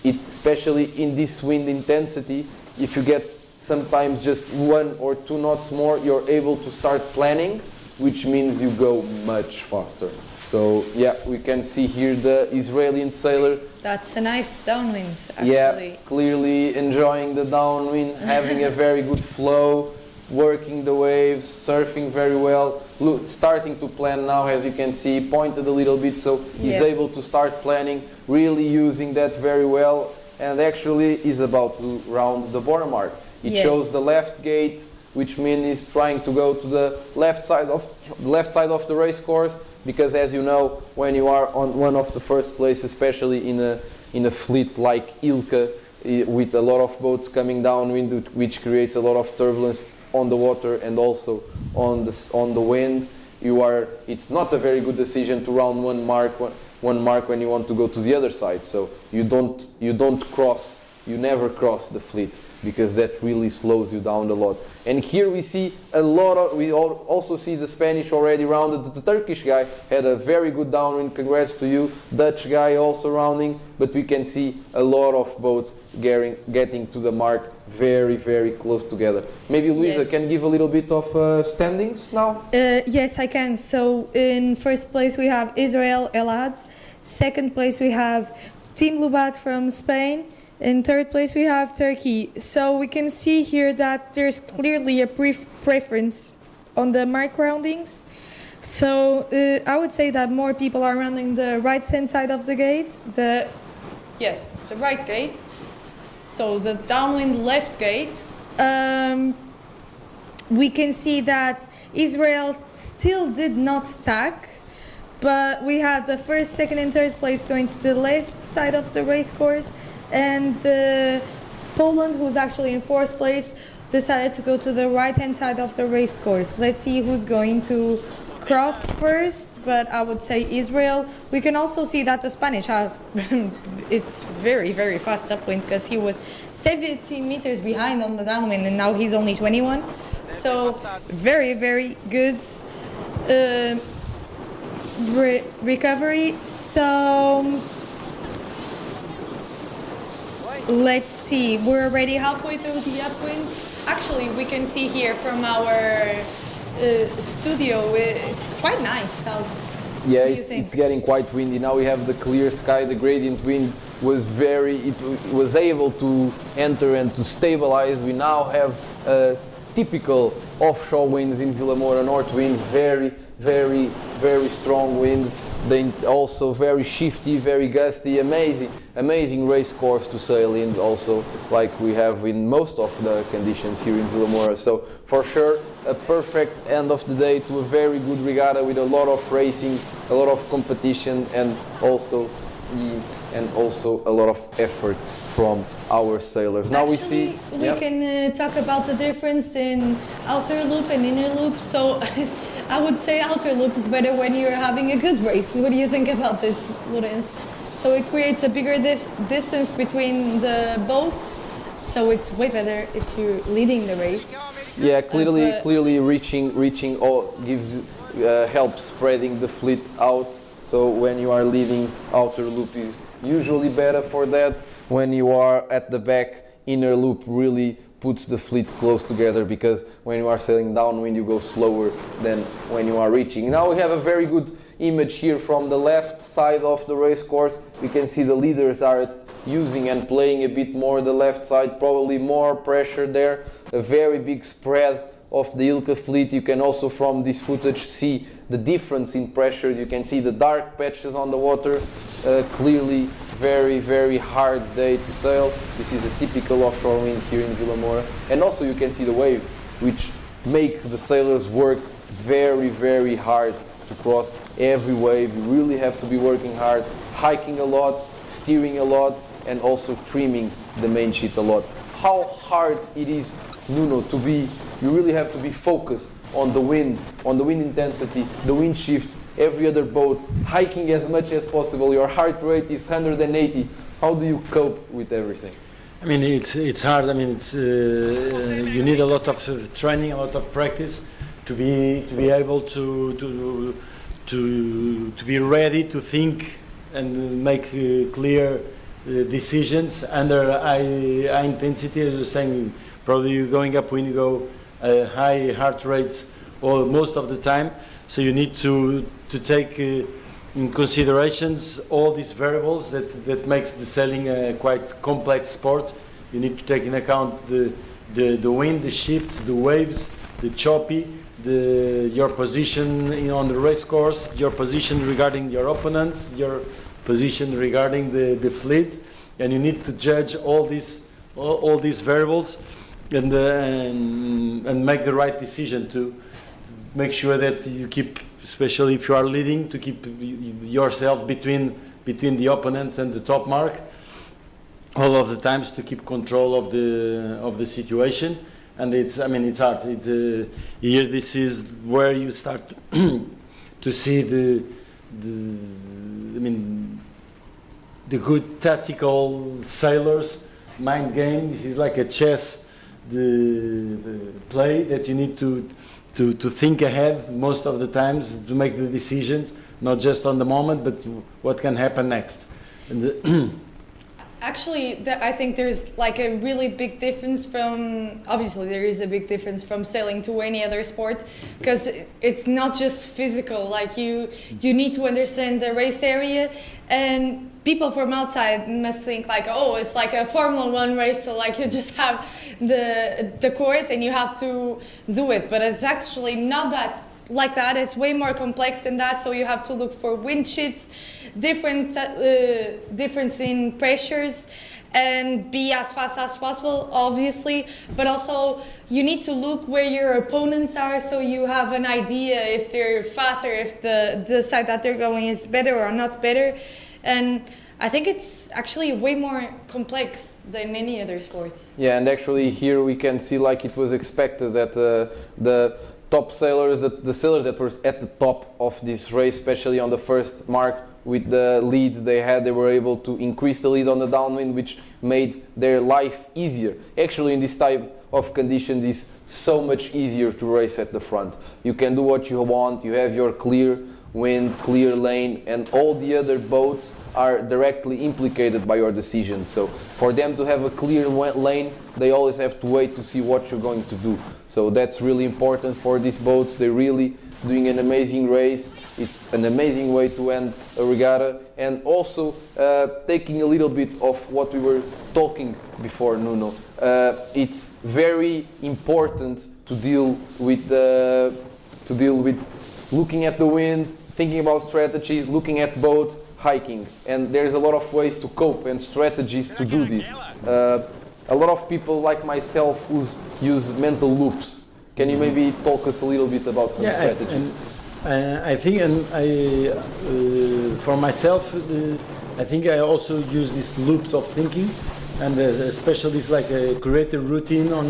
especially in this wind intensity, if you get sometimes just 1 or 2 knots more, you're able to start planning, which means you go much faster. So yeah, we can see here the Israeli sailor. That's a nice downwind, actually. Yeah, clearly enjoying the downwind, having a very good flow, working the waves, surfing very well, starting to plan now, as you can see, pointed a little bit, so he's able to start planning, really using that very well, and actually is about to round the border mark. It shows the left gate, which means he's trying to go to the left side of the race course, because as you know, when you are on one of the first place, especially in a fleet like Ilka, with a lot of boats coming downwind, which creates a lot of turbulence on the water and also on the wind, it's not a very good decision to round one mark when you want to go to the other side. So you never cross the fleet, because that really slows you down a lot. And here we see we also see the Spanish already rounded. The Turkish guy had a very good downwind, congrats to you. Dutch guy also rounding, but we can see a lot of boats getting to the mark very, very close together. Maybe Luisa can give a little bit of standings now? Yes, I can. So in first place we have Israel Elad. Second place we have Team Lubat from Spain. In third place we have Turkey. So we can see here that there's clearly a preference on the mark roundings. So I would say that more people are rounding the right hand side of the gate. The right gate. So the downwind left gate. We can see that Israel still did not stack, but we had the first, second and third place going to the left side of the race course. And Poland, who's actually in fourth place, decided to go to the right-hand side of the race course. Let's see who's going to cross first, but I would say Israel. We can also see that the Spanish have it's very, very fast upwind, because he was 70 meters behind on the downwind and now he's only 21. So very, very good recovery. So let's see, we're already halfway through the upwind. Actually, we can see here from our studio, it's quite nice out. Yeah, it's getting quite windy. Now we have the clear sky, the gradient wind was able to enter and to stabilize. We now have typical offshore winds in Vilamoura, north winds, very, very, very strong winds. They also very shifty, very gusty, amazing race course to sail in, also like we have in most of the conditions here in Vilamoura. So for sure, a perfect end of the day to a very good regatta with a lot of racing, a lot of competition, and also a lot of effort from our sailors. Now Actually, we can talk about the difference in outer loop and inner loop. So I would say outer loop is better when you're having a good race. What do you think about this, Lorenz? So it creates a bigger distance between the boats, so it's way better if you're leading the race. Yeah, clearly reaching helps spreading the fleet out. So when you are leading, outer loop is usually better for that. When you are at the back, inner loop really puts the fleet close together, because when you are sailing downwind you go slower than when you are reaching. Now we have a very good image here from the left side of the race course. We can see the leaders are using and playing a bit more the left side, probably more pressure there, a very big spread of the Ilka fleet. You can also from this footage see the difference in pressures. You can see the dark patches on the water, clearly very, very hard day to sail. This is a typical offshore wind here in Vilamoura. And also you can see the waves, which makes the sailors work very, very hard to cross every wave. You really have to be working hard, hiking a lot, steering a lot, and also trimming the main sheet a lot. How hard it is, Nuno, you really have to be focused on the wind intensity, the wind shifts, every other boat, hiking as much as possible. Your heart rate is 180 How do you cope with everything? I mean, it's hard. I mean, you need a lot of training, a lot of practice to be able to be ready to think and make clear decisions under high intensity. As you're saying, probably you're going up when you go high heart rates most of the time. So you need to take in considerations all these variables that makes the sailing a quite complex sport. You need to take in account the wind, the shifts, the waves, the choppy, your position on the race course, your position regarding your opponents, your position regarding the fleet, and you need to judge all these variables and make the right decision to make sure that you keep, especially if you are leading, to keep yourself between the opponents and the top mark all of the times, to keep control of the situation. And it's hard. Here, this is where you start to see the good tactical sailors mind game. This is like a chess the play that you need to think ahead most of the times to make the decisions, not just on the moment, but what can happen next. And Actually, I think there's like a really big difference from, obviously there is a big difference from sailing to any other sport, because it's not just physical, like you need to understand the race area, and people from outside must think like, oh, it's like a Formula 1 race, so like you just have the course and you have to do it, but it's actually not that like that. It's way more complex than that, so you have to look for wind shifts, difference in pressures, and be as fast as possible, obviously, but also you need to look where your opponents are, so you have an idea if they're faster, if the side that they're going is better or not better. And I think it's actually way more complex than any other sport. Yeah, and actually here we can see, like it was expected, that the top sailors, the sailors that were at the top of this race, especially on the first mark, with the lead they had, they were able to increase the lead on the downwind, which made their life easier. Actually, in this type of conditions, it's so much easier to race at the front. You can do what you want, you have your clear wind, clear lane, and all the other boats are directly implicated by your decision. So for them to have a clear lane, they always have to wait to see what you're going to do. So that's really important for these boats. They're really doing an amazing race. It's an amazing way to end a regatta, and also taking a little bit of what we were talking before, Nuno. It's very important to deal with looking at the wind, thinking about strategy, looking at boats, hiking, and there's a lot of ways to cope and strategies to do this. A lot of people like myself use mental loops. Can you maybe talk us a little bit about some strategies? I think, for myself, I think I also use these loops of thinking, and especially it's like create a routine on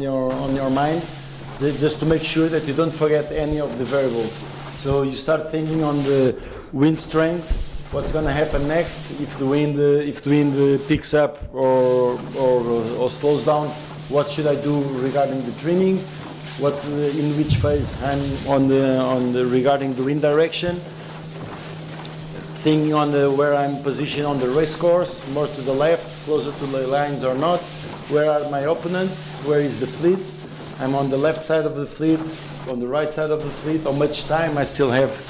your mind, just to make sure that you don't forget any of the variables. So you start thinking on the wind strength, what's going to happen next if the wind picks up or slows down. What should I do regarding the trimming? In which phase I'm on regarding the wind direction, thinking on where I'm positioned on the race course, more to the left, closer to the lines or not, where are my opponents, where is the fleet, I'm on the left side of the fleet, on the right side of the fleet, how much time I still have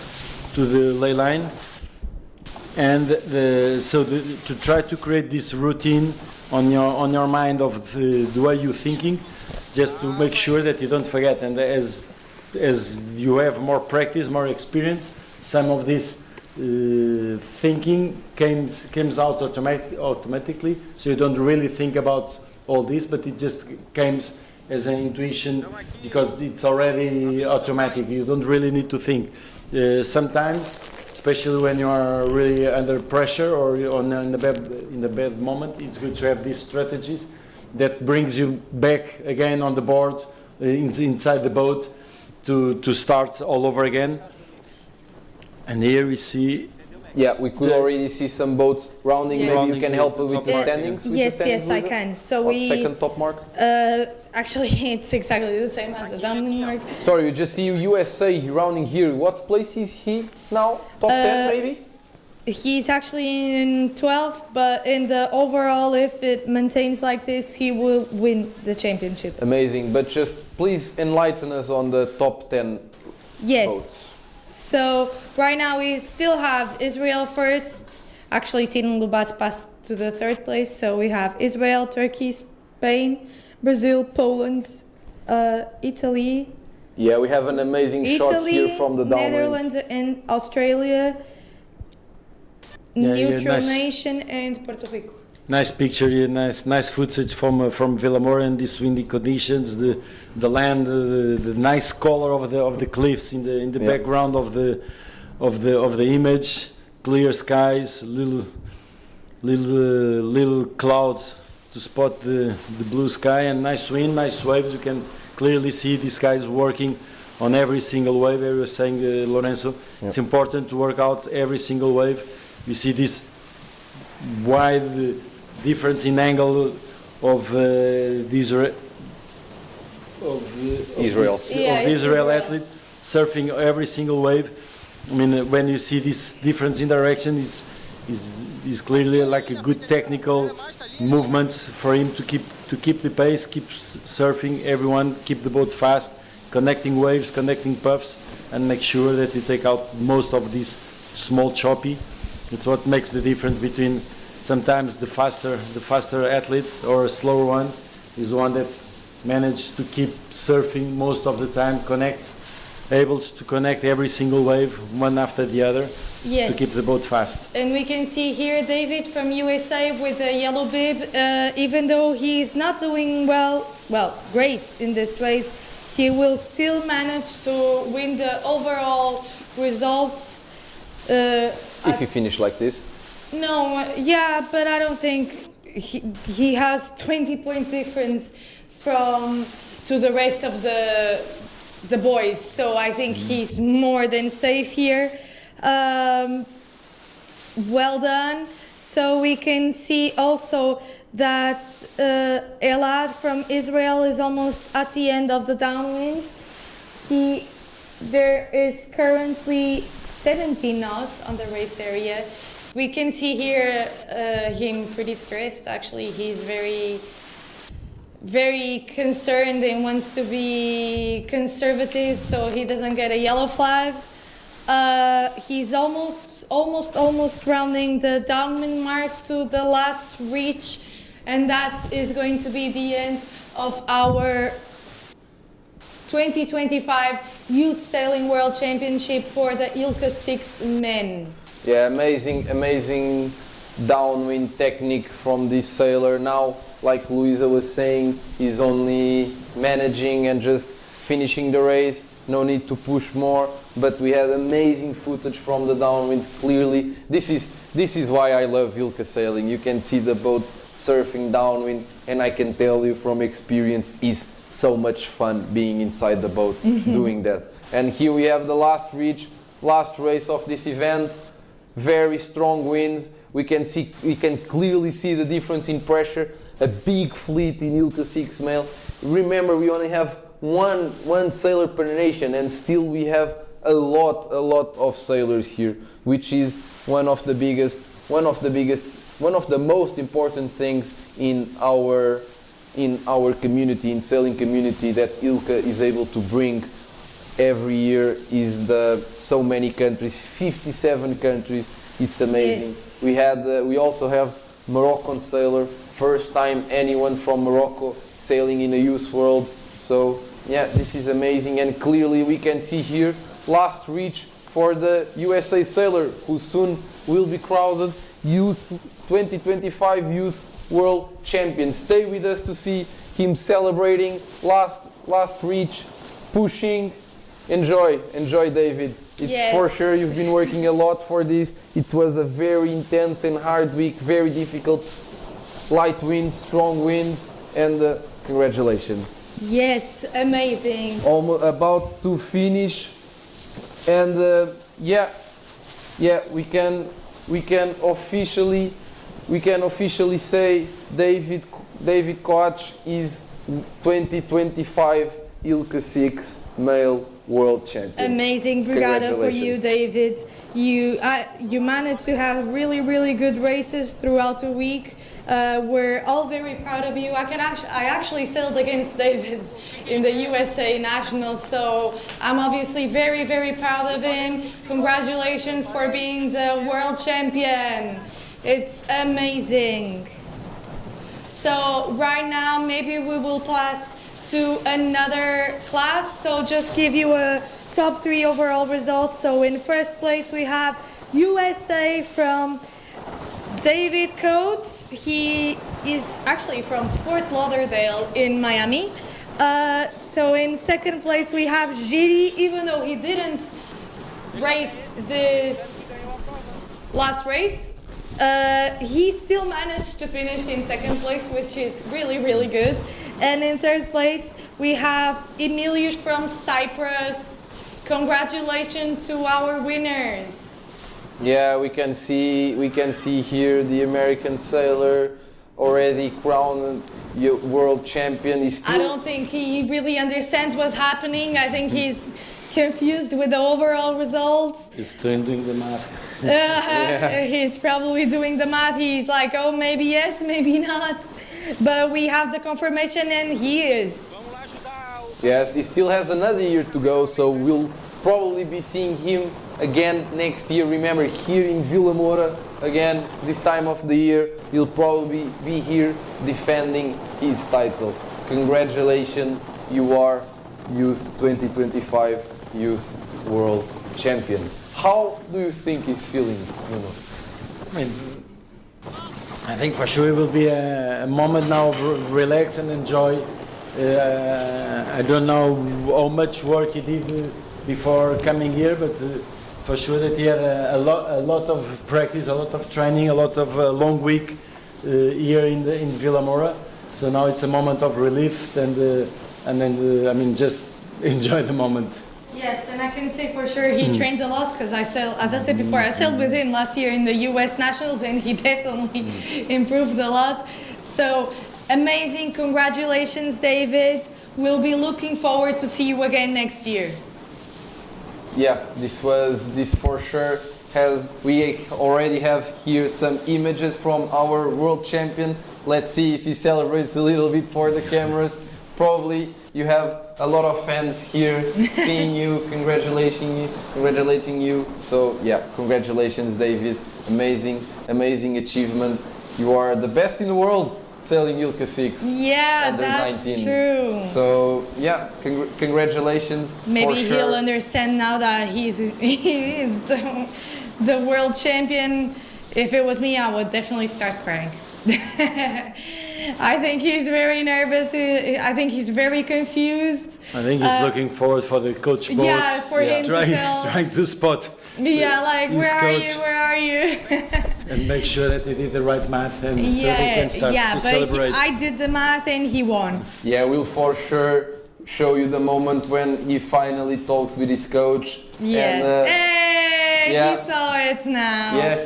to the ley line, and to try to create this routine on your mind of the way you're thinking, just to make sure that you don't forget. And as you have more practice, more experience, some of this thinking comes out automatically, so you don't really think about all this, but it just comes as an intuition because it's already automatic. You don't really need to think. Sometimes, especially when you are really under pressure or in the bad moment, it's good to have these strategies that brings you back again on the board, inside the boat, to start all over again. And here we see Yeah, we could already see some boats rounding. Yes. Maybe you Rounding can the help top with the mark, standings. with Yes, the standings, yes, I Luisa? can. So What, we second top mark. actually it's exactly the same as the Downwind mark. Sorry, you just see USA rounding here. What place is he now? Top 10 maybe? He's actually in 12th, but in the overall, if it maintains like this, he will win the championship. Amazing, but just please enlighten us on the top 10 Yes. boats. So right now we still have Israel first. Actually, Tin Lubat passed to the third place. So we have Israel, Turkey, Spain, Brazil, Poland, Italy, Yeah, we have an amazing shot here from the Downwind. Netherlands, and Australia, Yeah, Neutral nice. Nation, and Puerto Rico. Nice picture here, nice footage from Vilamoura in these windy conditions. The land, the nice color of the cliffs in the Yeah. background of the image. Clear skies, little clouds to spot the blue sky, and nice wind, nice waves. You can clearly see these guys working on every single wave. As you were saying, Lorenzo, it's important to work out every single wave. You see this wide difference in angle of Israel. Israel athletes surfing every single wave. I mean, when you see this difference in direction, is clearly like a good technical movements for him to keep the pace, keep surfing. Everyone keep the boat fast, connecting waves, connecting puffs, and make sure that you take out most of this small choppy. It's what makes the difference between sometimes the faster athlete or a slower one is the one that manages to keep surfing most of the time, able to connect every single wave one after the other Yes. to keep the boat fast. And we can see here David from USA with the yellow bib. Even though he's not doing great in this race, he will still manage to win the overall results. If you finish like this. No, yeah, but I don't think he has 20-point difference to the rest of the boys. So I think he's more than safe here. Well done. So we can see also that Elad from Israel is almost at the end of the downwind. There is currently 17 knots on the race area. We can see here him pretty stressed. Actually, he's very concerned and wants to be conservative so he doesn't get a yellow flag. He's almost rounding the downwind mark to the last reach, and that is going to be the end of our 2025 Youth Sailing World Championship for the Ilka 6 men. Yeah, amazing downwind technique from this sailor. Now, like Luisa was saying, he's only managing and just finishing the race. No need to push more, but we had amazing footage from the downwind. Clearly, this is why I love Ilka sailing. You can see the boats surfing downwind, and I can tell you from experience, it's so much fun being inside the boat doing that. And here we have the last race of this event. Very strong winds. We can clearly see the difference in pressure. A big fleet in Ilka 6 male. Remember, we only have one sailor per nation, and still we have a lot of sailors here, which is one of the most important things in our community, in sailing community, that Ilka is able to bring every year. Is so many countries, 57 countries. It's amazing. Yes. We also have Moroccan sailor, first time anyone from Morocco sailing in a youth world. So yeah, this is amazing, and clearly we can see here last reach for the USA sailor, who soon will be crowned Youth 2025 Youth World Champion. Stay with us to see him celebrating last reach, pushing. Enjoy, David. It's Yes. for sure you've been working a lot for this. It was a very intense and hard week, very difficult. Light winds, strong winds, and congratulations. Yes, amazing. Almost about to finish, and we can we can officially say David Koch is 2025 Ilka 6 male world champion. Amazing, brigada for you, David. You managed to have really good races throughout the week. We're all very proud of you. I actually sailed against David in the USA Nationals, so I'm obviously very proud of him. Congratulations for being the world champion. It's amazing. So right now, maybe we will pass to another class. So just give you a top 3 overall results. So in first place we have USA from David Coates. He is actually from Fort Lauderdale in Miami. So in second place we have Giri, even though he didn't race this last race. He still managed to finish in second place, which is really good. And in third place, we have Emilius from Cyprus. Congratulations to our winners. Yeah, we can see here the American sailor already crowned world champion. I don't think he really understands what's happening. I think he's confused with the overall results. He's doing the math. He's probably doing the math. He's like, oh, maybe yes, maybe not. But we have the confirmation, and he is. Yes, he still has another year to go, so we'll probably be seeing him again next year. Remember, here in Vilamoura, again, this time of the year, he'll probably be here defending his title. Congratulations, you are Youth 2025 Youth World Champion. How do you think he's feeling, I think for sure it will be a moment now of relax and enjoy. I don't know how much work he did before coming here, but for sure that he had a lot of practice, a lot of training, a lot of long week here in Vilamoura. So now it's a moment of relief and then just enjoy the moment. Yes, and I can say for sure he trained a lot, because as I said before, I sailed with him last year in the US Nationals, and he definitely improved a lot. So amazing, congratulations, David. We'll be looking forward to see you again next year. Yeah, this for sure we already have here some images from our world champion. Let's see if he celebrates a little bit for the cameras. Probably you have a lot of fans here seeing you, congratulating you. So yeah, congratulations, David. Amazing achievement. You are the best in the world sailing Ilka 6. Yeah, under that's 19. true. So yeah, congratulations. Maybe for sure. he'll understand now that he is the world champion. If it was me, I would definitely start crying. I think he's very nervous. I think he's very confused. I think he's looking forward for the coach boat. Yeah, for him to tell. Trying to spot. Yeah, like where are you? And make sure that he did the right math, and so he can start to celebrate. I did the math and he won. Yeah, we'll for sure show you the moment when he finally talks with his coach. Yes. And, he saw it now. Yeah,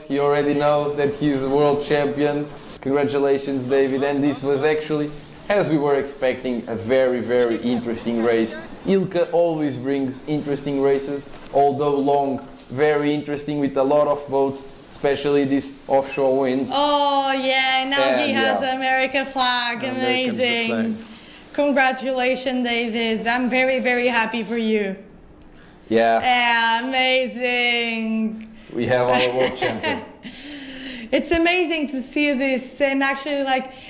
he already knows that he's the world champion. Congratulations, David. And this was actually, as we were expecting, a very interesting race. Ilka always brings interesting races, although long, very interesting with a lot of boats, especially these offshore winds. Oh yeah, now he has American flag. Amazing. Flag. Congratulations, David. I'm very happy for you. Yeah, amazing. We have our world champion. It's amazing to see this and actually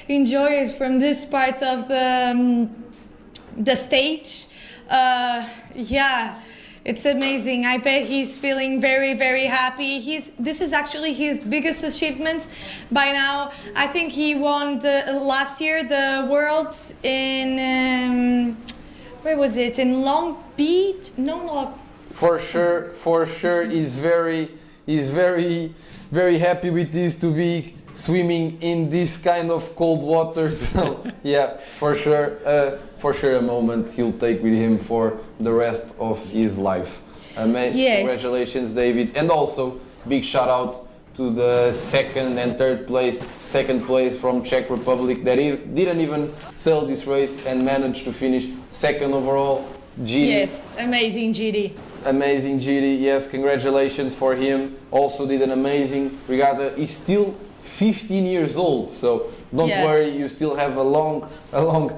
enjoy it from this part of the stage. Yeah, it's amazing. I bet he's feeling very happy. This is actually his biggest achievement by now. I think he won last year the Worlds in where was it? In Long Beach? No. For sure, he's very happy with this, to be swimming in this kind of cold water. So yeah, for sure a moment he'll take with him for the rest of his life. Yes. Congratulations, David. And also Big shout out to the second and third place. Second place from Czech Republic that he didn't even sail this race and managed to finish second overall. GD. Yes, amazing, GD. Amazing GD, yes, congratulations for him. Also did an amazing regatta. He's still 15 years old, so don't Yes. worry, you still have a long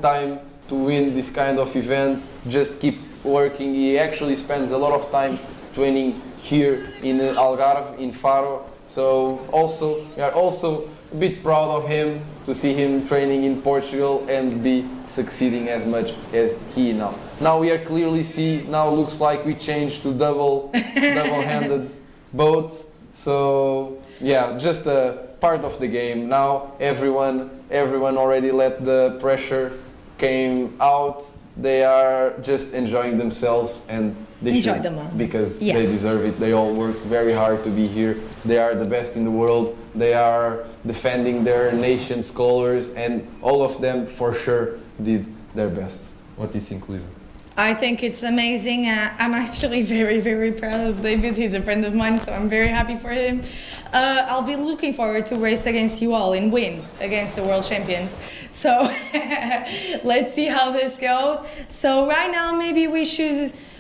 time to win this kind of events. Just keep working. He actually spends a lot of time training here in Algarve, in Faro. So also, we are also a bit proud of him to see him training in Portugal and be succeeding as much as he now. Now we are clearly see, now looks like we changed to double-handed boats. So yeah, just a part of the game. Now everyone already let the pressure came out. They are just enjoying themselves and they Enjoy should, the moment. because Yes. they deserve it. They all worked very hard to be here. They are the best in the world. They are defending their nation's colors, and all of them for sure did their best. What do you think, Luisa? I think it's amazing. I'm actually very, very proud of David. He's a friend of mine, so I'm very happy for him. I'll be looking forward to race against you all and win against the world champions. So let's see how this goes. So right now, maybe we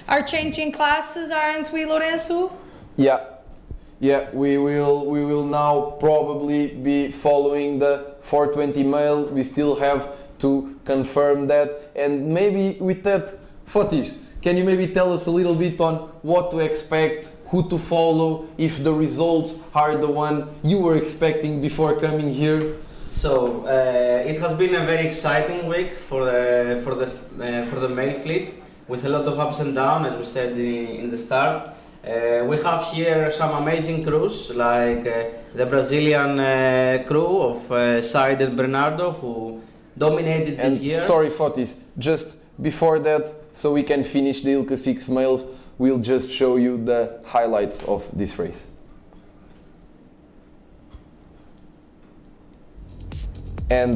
are changing classes, aren't we, Lourenço? Yeah, we will now probably be following the 420 mile. We still have to confirm that, and maybe with that, Fotis, can you maybe tell us a little bit on what to expect, who to follow, if the results are the one you were expecting before coming here? So it has been a very exciting week for the male fleet, with a lot of ups and downs, as we said in the start. We have here some amazing crews, like the Brazilian crew of Said and Bernardo, who dominated this year. Sorry, Fotis, just before that, so we can finish the Ilka 6 males, we'll just show you the highlights of this race. And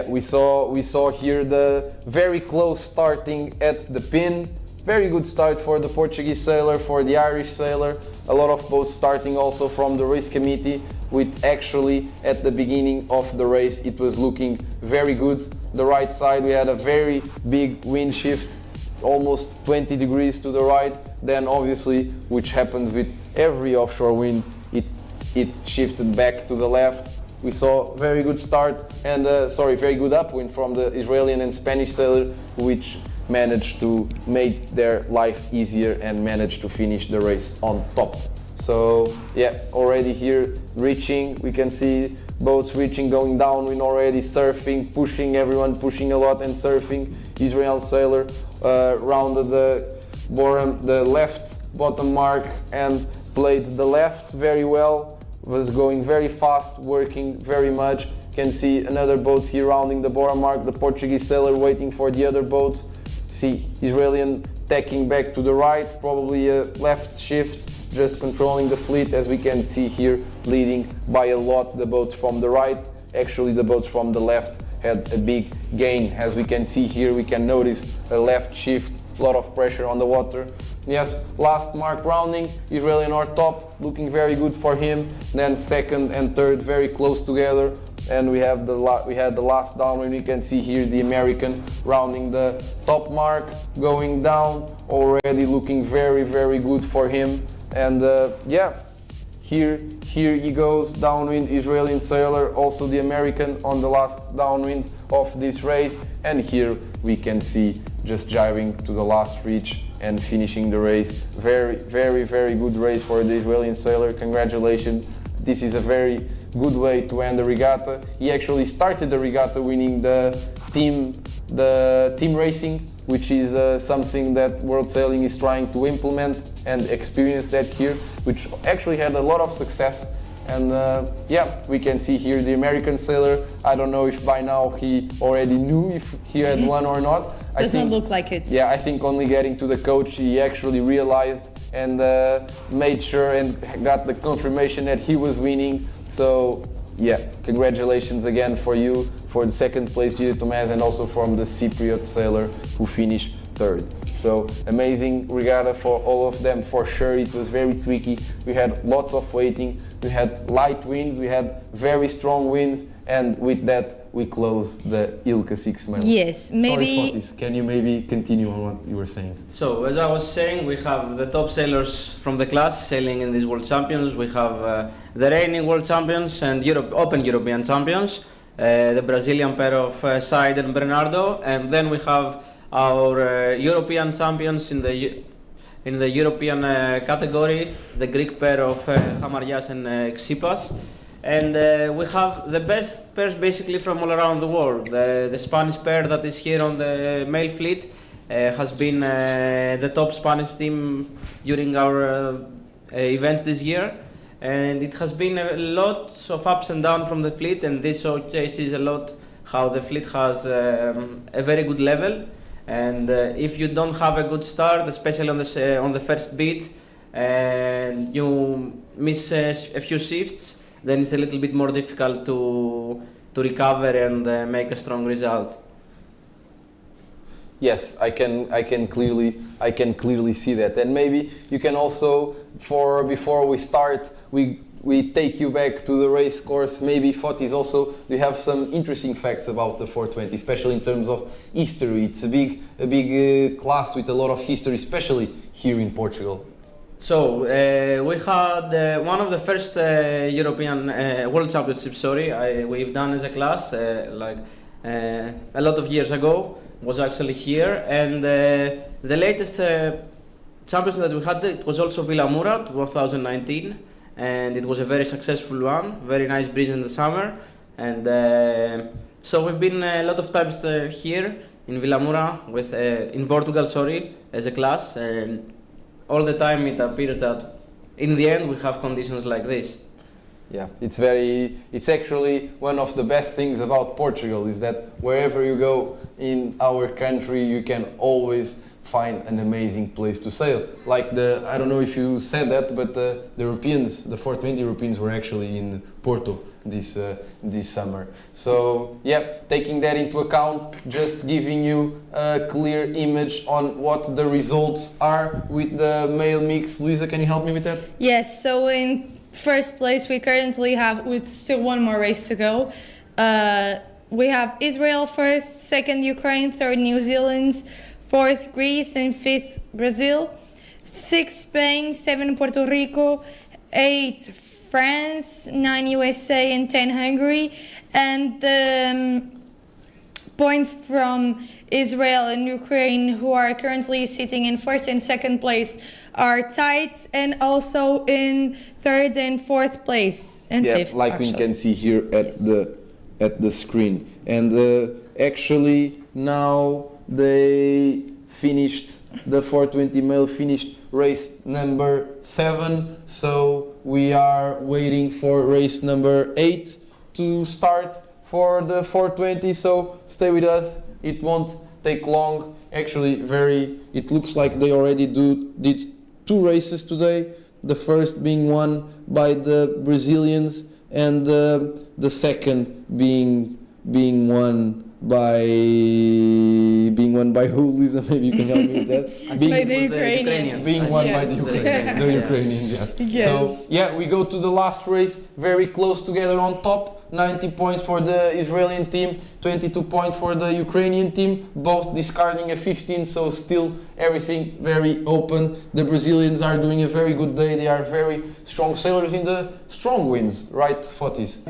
we saw here the very close starting at the pin. Very good start for the Portuguese sailor, for the Irish sailor. A lot of boats starting also from the race committee, with actually at the beginning of the race it was looking very good. The right side we had a very big wind shift, almost 20 degrees to the right. Then obviously, which happens with every offshore wind, it shifted back to the left. We saw very good start and very good upwind from the Israeli and Spanish sailor, which managed to make their life easier and managed to finish the race on top. So yeah, already here reaching, we can see boats reaching, going downwind already, surfing, pushing, everyone pushing a lot and surfing. Israel sailor rounded the left bottom mark and played the left very well, was going very fast, working very much. Can see another boat here rounding the bottom mark, the Portuguese sailor waiting for the other boats. See Israeli tacking back to the right, probably a left shift, just controlling the fleet, as we can see here, leading by a lot the boats from the right. Actually the boats from the left had a big gain. As we can see here, we can notice a left shift, a lot of pressure on the water. Yes, last mark rounding, Israeli on top, looking very good for him. Then second and third very close together. And we had the last downwind. You can see here the American rounding the top mark, going down, already looking very, very good for him. And yeah, here he goes, downwind, Israeli sailor, also the American on the last downwind of this race. And here we can see just driving to the last reach and finishing the race. Very, very, very good race for the Israeli sailor. Congratulations. This is a very good way to end the regatta. He actually started the regatta winning the team racing, which is something that World Sailing is trying to implement and experience that here, which actually had a lot of success. And yeah, we can see here the American sailor. I don't know if by now he already knew if he had won or not. Doesn't look like it. Yeah, I think only getting to the coach he actually realized and made sure and got the confirmation that he was winning. So yeah, congratulations again for you, for the second place Gide Tomás, and also from the Cypriot sailor who finished third. So amazing regatta for all of them, for sure. It was very tricky. We had lots of waiting, we had light winds, we had very strong winds, and with that we closed the Ilka 6 mile. Yes, maybe. Sorry, Fotis, can you maybe continue on what you were saying? So, as I was saying, we have the top sailors from the class sailing in these World Champions. We have the reigning World Champions and Open European Champions, the Brazilian pair of Said and Bernardo, and then we have our European champions in the European category, the Greek pair of Hamarias and Xipas. And we have the best pairs basically from all around the world. The Spanish pair that is here on the male fleet has been the top Spanish team during our events this year. And it has been a lot of ups and downs from the fleet, and this showcases a lot how the fleet has a very good level. And if you don't have a good start, especially on the first beat, and you miss a few shifts, then it's a little bit more difficult to recover and make a strong result. Yes, I can clearly see that. And maybe you can also, before we start, we take you back to the race course. Maybe Fotis also, do you have some interesting facts about the 420, especially in terms of history? It's a big class with a lot of history, especially here in Portugal. So we had one of the first European World Championships. We've done as a class a lot of years ago. Was actually here, and the latest championship that we had, it was also Vilamoura 2019, and it was a very successful one. Very nice breeze in the summer, and so we've been a lot of times here in Vilamoura in Portugal, as a class, and all the time it appears that in the end we have conditions like this. Yeah, it's actually one of the best things about Portugal is that wherever you go in our country, you can always find an amazing place to sail. Like I don't know if you said that, but the Europeans, the 420 Europeans were actually in Porto this summer. So yeah, taking that into account, just giving you a clear image on what the results are with the male mix. Luisa, can you help me with that? Yes, so in first place we currently have, with still one more race to go, we have Israel first, second Ukraine, third New Zealand, fourth Greece, and fifth Brazil, sixth Spain, seven Puerto Rico, eight France, 9 USA, and 10 Hungary. And the points from Israel and Ukraine, who are currently sitting in first and second place, are tied, and also in third and fourth place and fifth. Like actually. We can see here at the screen. And actually now they finished, the 420 male finished race number 7, so we are waiting for race number 8 to start for the 420, so stay with us, it won't take long. Actually it looks like they already did 2 races today, the first being won by the Brazilians, and the second being won by who, Lisa? Maybe you can help me with that. By the Ukrainians. Being won by the Ukrainians, yes. So yeah, we go to the last race, very close together on top. 90 points for the Israeli team, 22 points for the Ukrainian team, both discarding a 15, so still everything very open. The Brazilians are doing a very good day, they are very strong sailors in the strong winds, right, Fotis?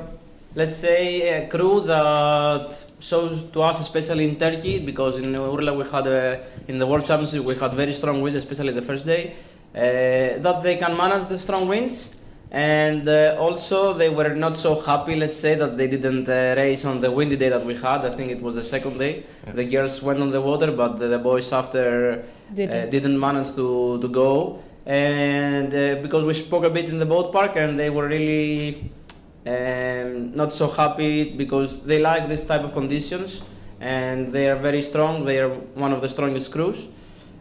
Let's say a crew that shows to us, especially in Turkey, because in Urla we had, in the World Championship, we had very strong winds, especially the first day, that they can manage the strong winds. And also they were not so happy, let's say, that they didn't race on the windy day that we had. I think it was the second day. Yeah. The girls went on the water, but the boys after didn't manage to go. And because we spoke a bit in the boat park, and they were really not so happy because they like this type of conditions and they are very strong. They are one of the strongest crews.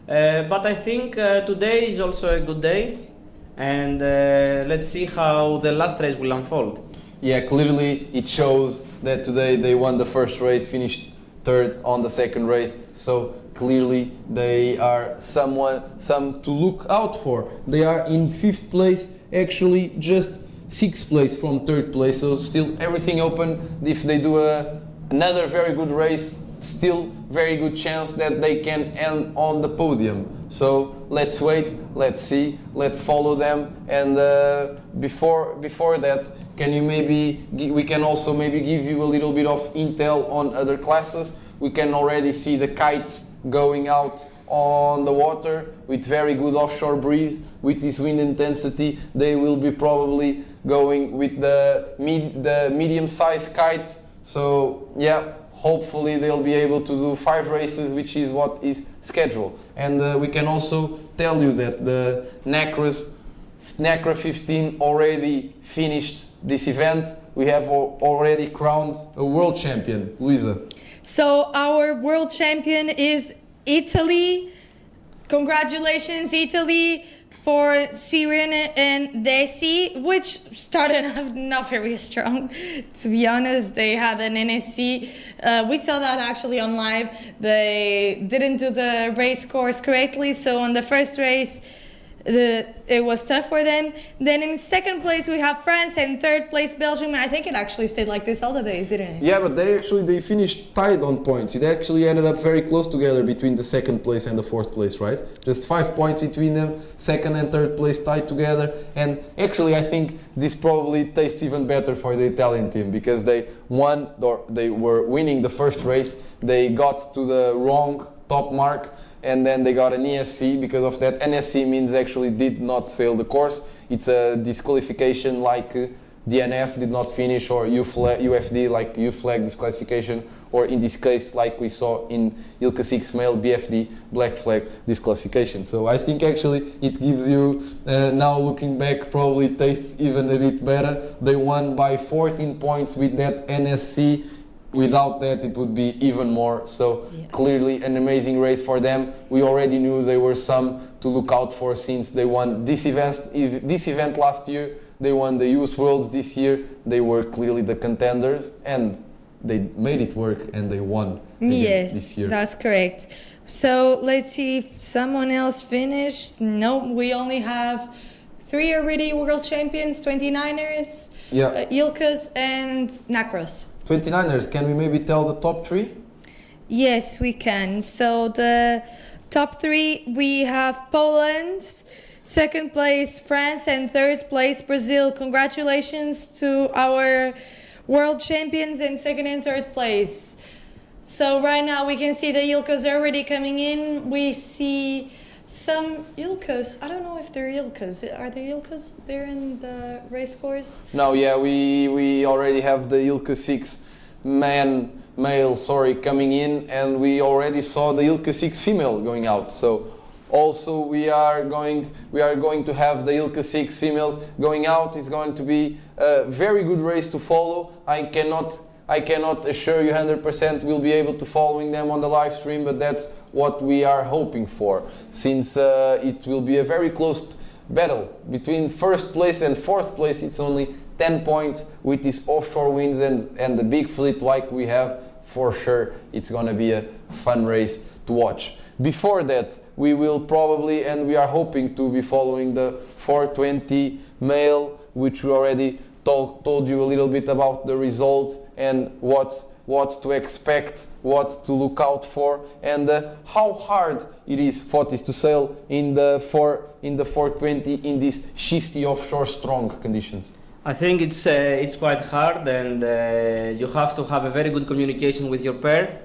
But I think today is also a good day. And let's see how the last race will unfold. Yeah, clearly it shows that today they won the first race, finished third on the second race. So clearly they are some to look out for. They are in 5th place, actually just 6th place from 3rd place. So still everything open. If they do another very good race, still very good chance that they can end on the podium. So let's wait, let's see, let's follow them. And before that, we can also maybe give you a little bit of intel on other classes. We can already see the kites going out on the water with very good offshore breeze. With this wind intensity, they will be probably going with the medium-sized kite. So yeah, hopefully they'll be able to do 5 races, which is what is scheduled. And we can also tell you that the NACRA 15 already finished this event. We have already crowned a world champion. Luisa. So our world champion is Italy. Congratulations, Italy, for Syrian and Desi, which started off not very strong. To be honest, they had an NSC. We saw that actually on live. They didn't do the race course correctly, so on the first race, it was tough for them. Then in 2nd place we have France, and 3rd place Belgium. I think it actually stayed like this all the days, didn't it? Yeah, but they finished tied on points. It actually ended up very close together between the 2nd place and the 4th place, right? Just 5 points between them, 2nd and 3rd place tied together. And actually I think this probably tastes even better for the Italian team, because they were winning the first race. They got to the wrong top mark, and then they got an ESC because of that. NSC means actually did not sail the course. It's a disqualification like DNF, did not finish, or UFD, like U flag disqualification, or in this case, like we saw in Ilka 6 male, BFD, black flag disqualification. So I think actually it gives you, now looking back, probably tastes even a bit better. They won by 14 points with that NSC. Without that, it would be even more. So yes, clearly an amazing race for them. We already knew they were some to look out for, since they won this event last year. They won the Youth Worlds this year. They were clearly the contenders, and they made it work, and they won this year. Yes, that's correct. So let's see if someone else finished. No, we only have 3 already world champions, 29ers, Ilkas and Nakros. 29ers, can we maybe tell the top 3? Yes, we can. So the top 3, we have Poland, 2nd place France, and 3rd place Brazil. Congratulations to our world champions in 2nd and 3rd place. So right now we can see the Ilkas already coming in. We see some Ilkas. I don't know if they're Ilkas. Are they Ilkas there in the race course? No, yeah, we already have the Ilka 6 male coming in, and we already saw the Ilka 6 female going out. So also we are going to have the Ilka 6 females going out. It's going to be a very good race to follow. I cannot assure you 100% we'll be able to following them on the live stream, but that's what we are hoping for, since it will be a very close battle between 1st place and 4th place. It's only 10 points with these offshore winds and the big fleet like we have. For sure it's gonna be a fun race to watch. Before that, we will probably, and we are hoping to be following the 420 male, which we already told you a little bit about the results and what to expect, what to look out for, and how hard it is for this to sail in the 420 in these shifty offshore strong conditions. I think it's quite hard, and you have to have a very good communication with your pair,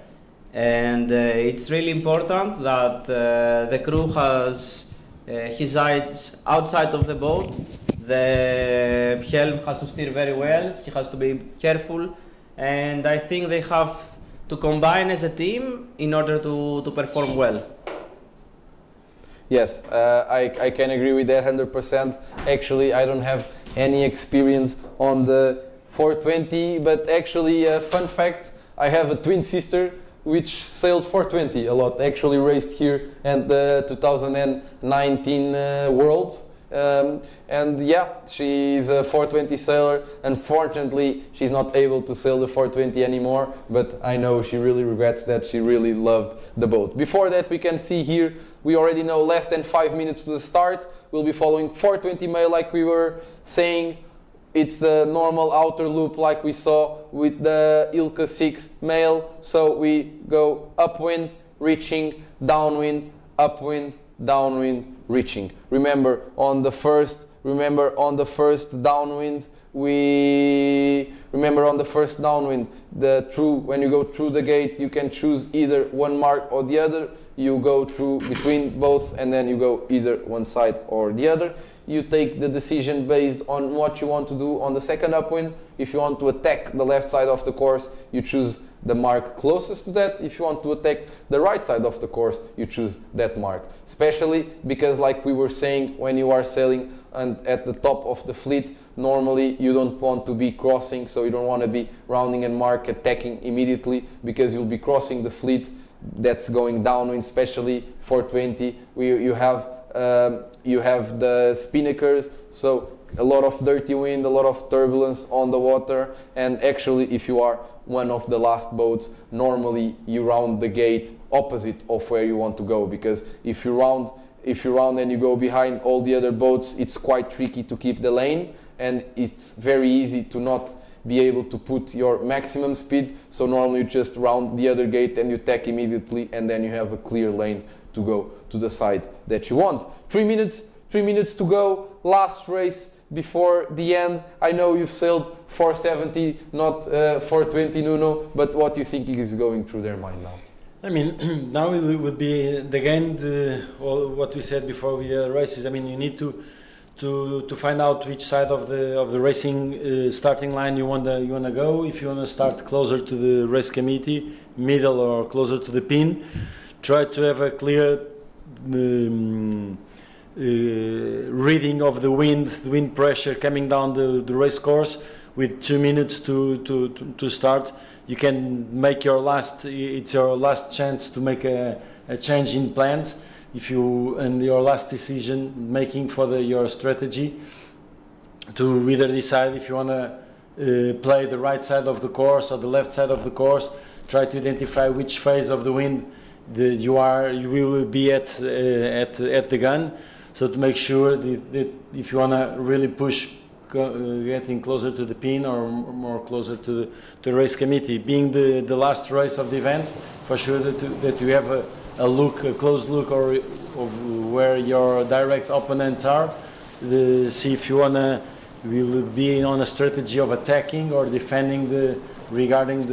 and it's really important that the crew has his eyes outside of the boat. The helm has to steer very well, he has to be careful, and I think they have to combine as a team in order to perform well. Yes, I can agree with that 100%. Actually, I don't have any experience on the 420, but actually, fun fact, I have a twin sister which sailed 420 a lot, actually raced here at the 2019 Worlds. And yeah, she's a 420 sailor. Unfortunately, she's not able to sail the 420 anymore, but I know she really regrets that. She really loved the boat. Before that, we can see here, we already know less than 5 minutes to the start. We'll be following 420 male like we were saying. It's the normal outer loop like we saw with the Ilka 6 male. So we go upwind, reaching, downwind, upwind, downwind, reaching. Remember on the first downwind, when you go through the gate, you can choose either one mark or the other. You go through between both, and then you go either one side or the other. You take the decision based on what you want to do on the second upwind. If you want to attack the left side of the course, you choose the mark closest to that. If you want to attack the right side of the course, you choose that mark. Especially because, like we were saying, when you are sailing and at the top of the fleet, normally you don't want to be crossing, so you don't want to be rounding and mark attacking immediately, because you'll be crossing the fleet that's going downwind, especially 420. You have the spinnakers, so a lot of dirty wind, a lot of turbulence on the water, and actually if you are one of the last boats, normally you round the gate opposite of where you want to go, because if you round and you go behind all the other boats, it's quite tricky to keep the lane, and it's very easy to not be able to put your maximum speed. So normally you just round the other gate and you tack immediately, and then you have a clear lane to go to the side that you want. 3 minutes to go, last race before the end. I know you've sailed 470, not 420, Nuno, but what do you think is going through their mind now? I mean, now it would be again all what we said before with the races. I mean, you need to find out which side of the racing starting line you wanna go. If you wanna start closer to the race committee, middle, or closer to the pin, try to have a clear reading of the wind pressure coming down the race course. With 2 minutes to start, you can make your it's your last chance to make a change in plans. And your last decision making for your strategy, to either decide if you want to play the right side of the course or the left side of the course. Try to identify which phase of the wind you will be at the gun, so to make sure that if you want to really push getting closer to the pin or more closer to the race committee, being the last race of the event, for sure that you have a close look of where your direct opponents are. See if you will be on a strategy of attacking or defending regarding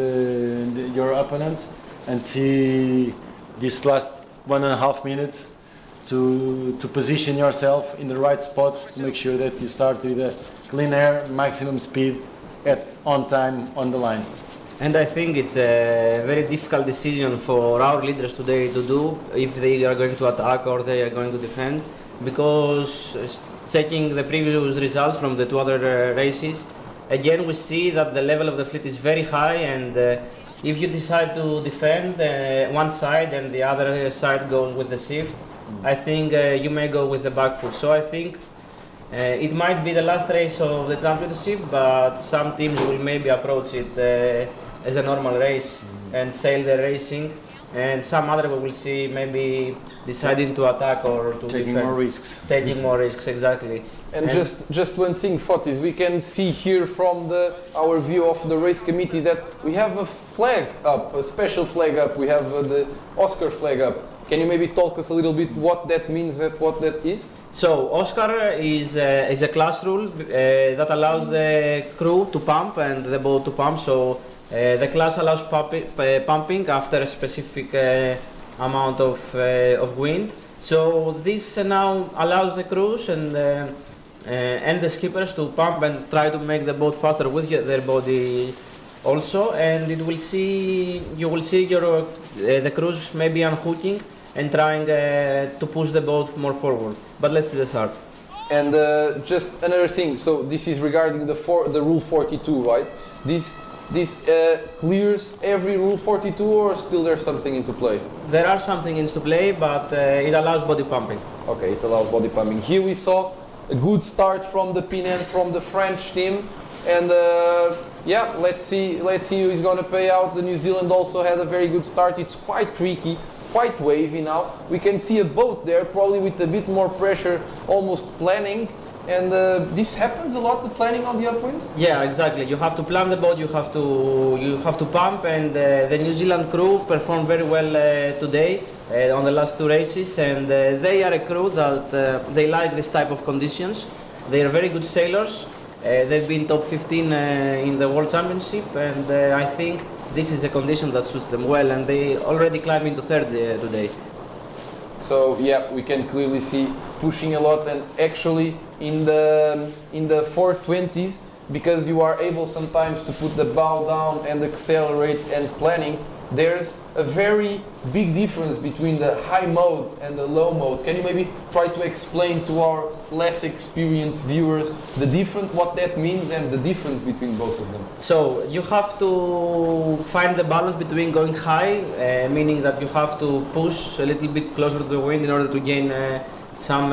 your opponents, and see this last 1.5 minutes to position yourself in the right spot, to make sure that you start with a clean air, maximum speed on time on the line. And I think it's a very difficult decision for our leaders today to do, if they are going to attack or they are going to defend, because checking the previous results from the two other races, again we see that the level of the fleet is very high, and if you decide to defend one side and the other side goes with the shift, I think you may go with the back foot. So I think it might be the last race of the championship, but some teams will maybe approach it as a normal race and sail the racing, and some other we will see maybe deciding to attack or to taking defend. more risks. Taking more risks, exactly. And just one thing, Fotis, we can see here from our view of the race committee that we have a flag up, a special flag up. We have the Oscar flag up. Can you maybe talk us a little bit what that means, what that is? So Oscar is a class rule that allows the crew to pump and the boat to pump. So the class allows pumping after a specific amount of wind. So this now allows the crews and the skippers to pump and try to make the boat faster with their body also. And you will see the crews maybe unhooking and trying to push the boat more forward. But let's see the start. And just another thing, so this is regarding the rule 42, right? This clears every rule 42, or still there's something into play? There are something into play, but it allows body pumping. Okay, it allows body pumping. Here we saw a good start from the Pinan, from the French team, and yeah, let's see who is going to pay out. The New Zealand also had a very good start. It's quite tricky, quite wavy now. We can see a boat there, probably with a bit more pressure, almost planning. And this happens a lot, the planning on the upwind? Yeah, exactly. You have to plan the boat, you have to pump, and the New Zealand crew performed very well today on the last two races, and they are a crew that they like this type of conditions. They are very good sailors. They've been top 15 in the World Championship, and I think this is a condition that suits them well, and they already climbed into third today. So yeah, we can clearly see pushing a lot, and actually in the 420s, because you are able sometimes to put the bow down and accelerate and planning, there's a very big difference between the high mode and the low mode. Can you maybe try to explain to our less experienced viewers what that means and the difference between both of them? So you have to find the balance between going high, meaning that you have to push a little bit closer to the wind in order to gain some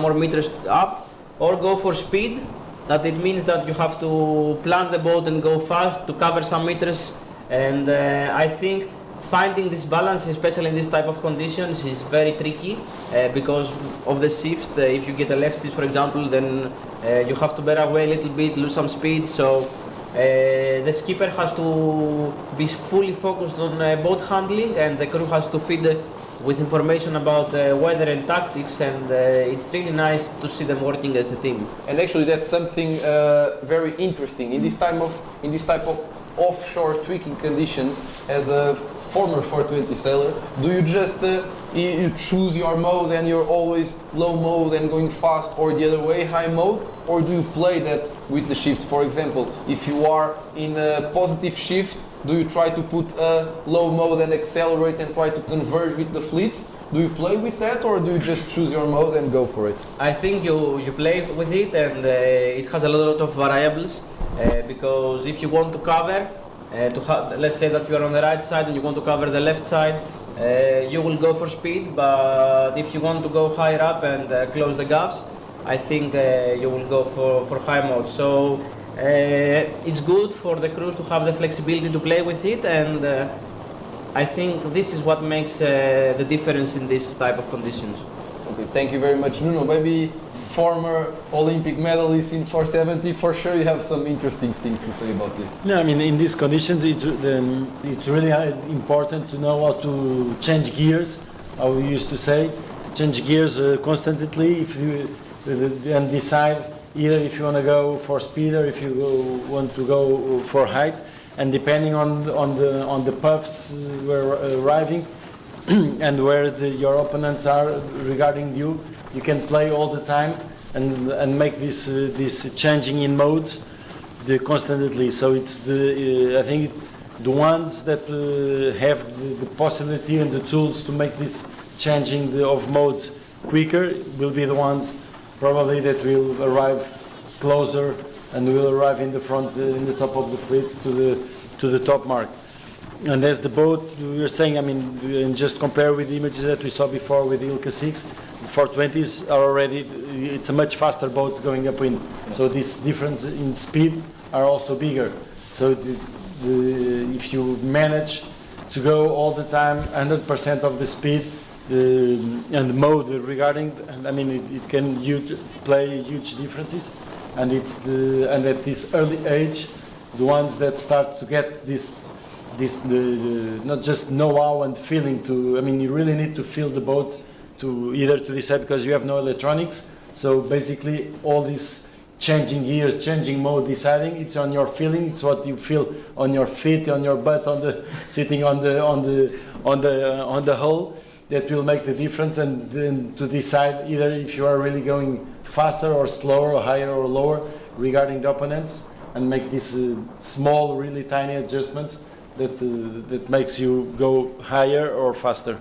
more meters up, or go for speed. That it means that you have to plan the boat and go fast to cover some meters. And I think finding this balance, especially in this type of conditions, is very tricky because of the shift. If you get a left stitch, for example, then you have to bear away a little bit, lose some speed. So the skipper has to be fully focused on boat handling, and the crew has to feed with information about weather and tactics, and it's really nice to see them working as a team. And actually, that's something very interesting in this type of offshore tweaking conditions. As a former 420 sailor, do you just you choose your mode and you're always low mode and going fast, or the other way, high mode, or do you play that with the shift? For example, if you are in a positive shift, do you try to put a low mode and accelerate and try to converge with the fleet? Do you play with that, or do you just choose your mode and go for it? I think you play with it, and it has a lot of variables. Because if you want to cover, let's say that you are on the right side and you want to cover the left side, you will go for speed. But if you want to go higher up and close the gaps, I think you will go for high mode. So it's good for the crews to have the flexibility to play with it, and I think this is what makes the difference in this type of conditions. Okay, thank you very much, Nuno. Maybe former Olympic medalist in 470, for sure you have some interesting things to say about this. No, I mean, in these conditions, it's really important to know how to change gears, how we used to say, change gears constantly, and decide either if you want to go for speed or if you want to go for height, and depending on the puffs we're arriving and where your opponents are regarding you, you can play all the time and make this changing in modes constantly. So it's I think the ones that have the possibility and the tools to make this changing of modes quicker will be the ones probably that will arrive closer and will arrive in the front, in the top of the fleet to the top mark. And as the boat, we were saying, I mean, and just compare with the images that we saw before with the Ilka 6, the 420s are already, it's a much faster boat going upwind. So this difference in speed are also bigger. So if you manage to go all the time 100% of the speed and the mode regarding, I mean, it can play huge differences. And and at this early age, the ones that start to get this not just know-how and feeling to, I mean, you really need to feel the boat to either to decide, because you have no electronics. So basically all this changing gears, changing mode, deciding, it's on your feeling, it's what you feel on your feet, on your butt, sitting on the hull, that will make the difference. And then to decide either if you are really going faster or slower or higher or lower regarding the opponents, and make these small, really tiny adjustments that makes you go higher or faster.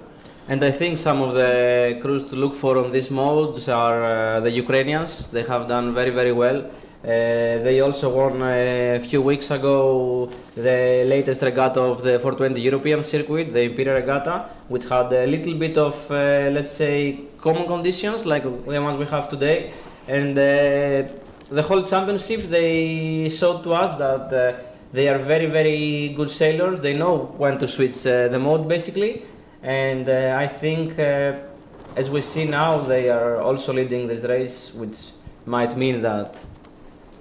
And I think some of the crews to look for on these modes are the Ukrainians. They have done very, very well. They also won a few weeks ago the latest regatta of the 420 European circuit, the Imperial Regatta, which had a little bit of, let's say, common conditions like the ones we have today. And the whole championship, they showed to us that they are very, very good sailors. They know when to switch the mode, basically. And I think, as we see now, they are also leading this race, which might mean that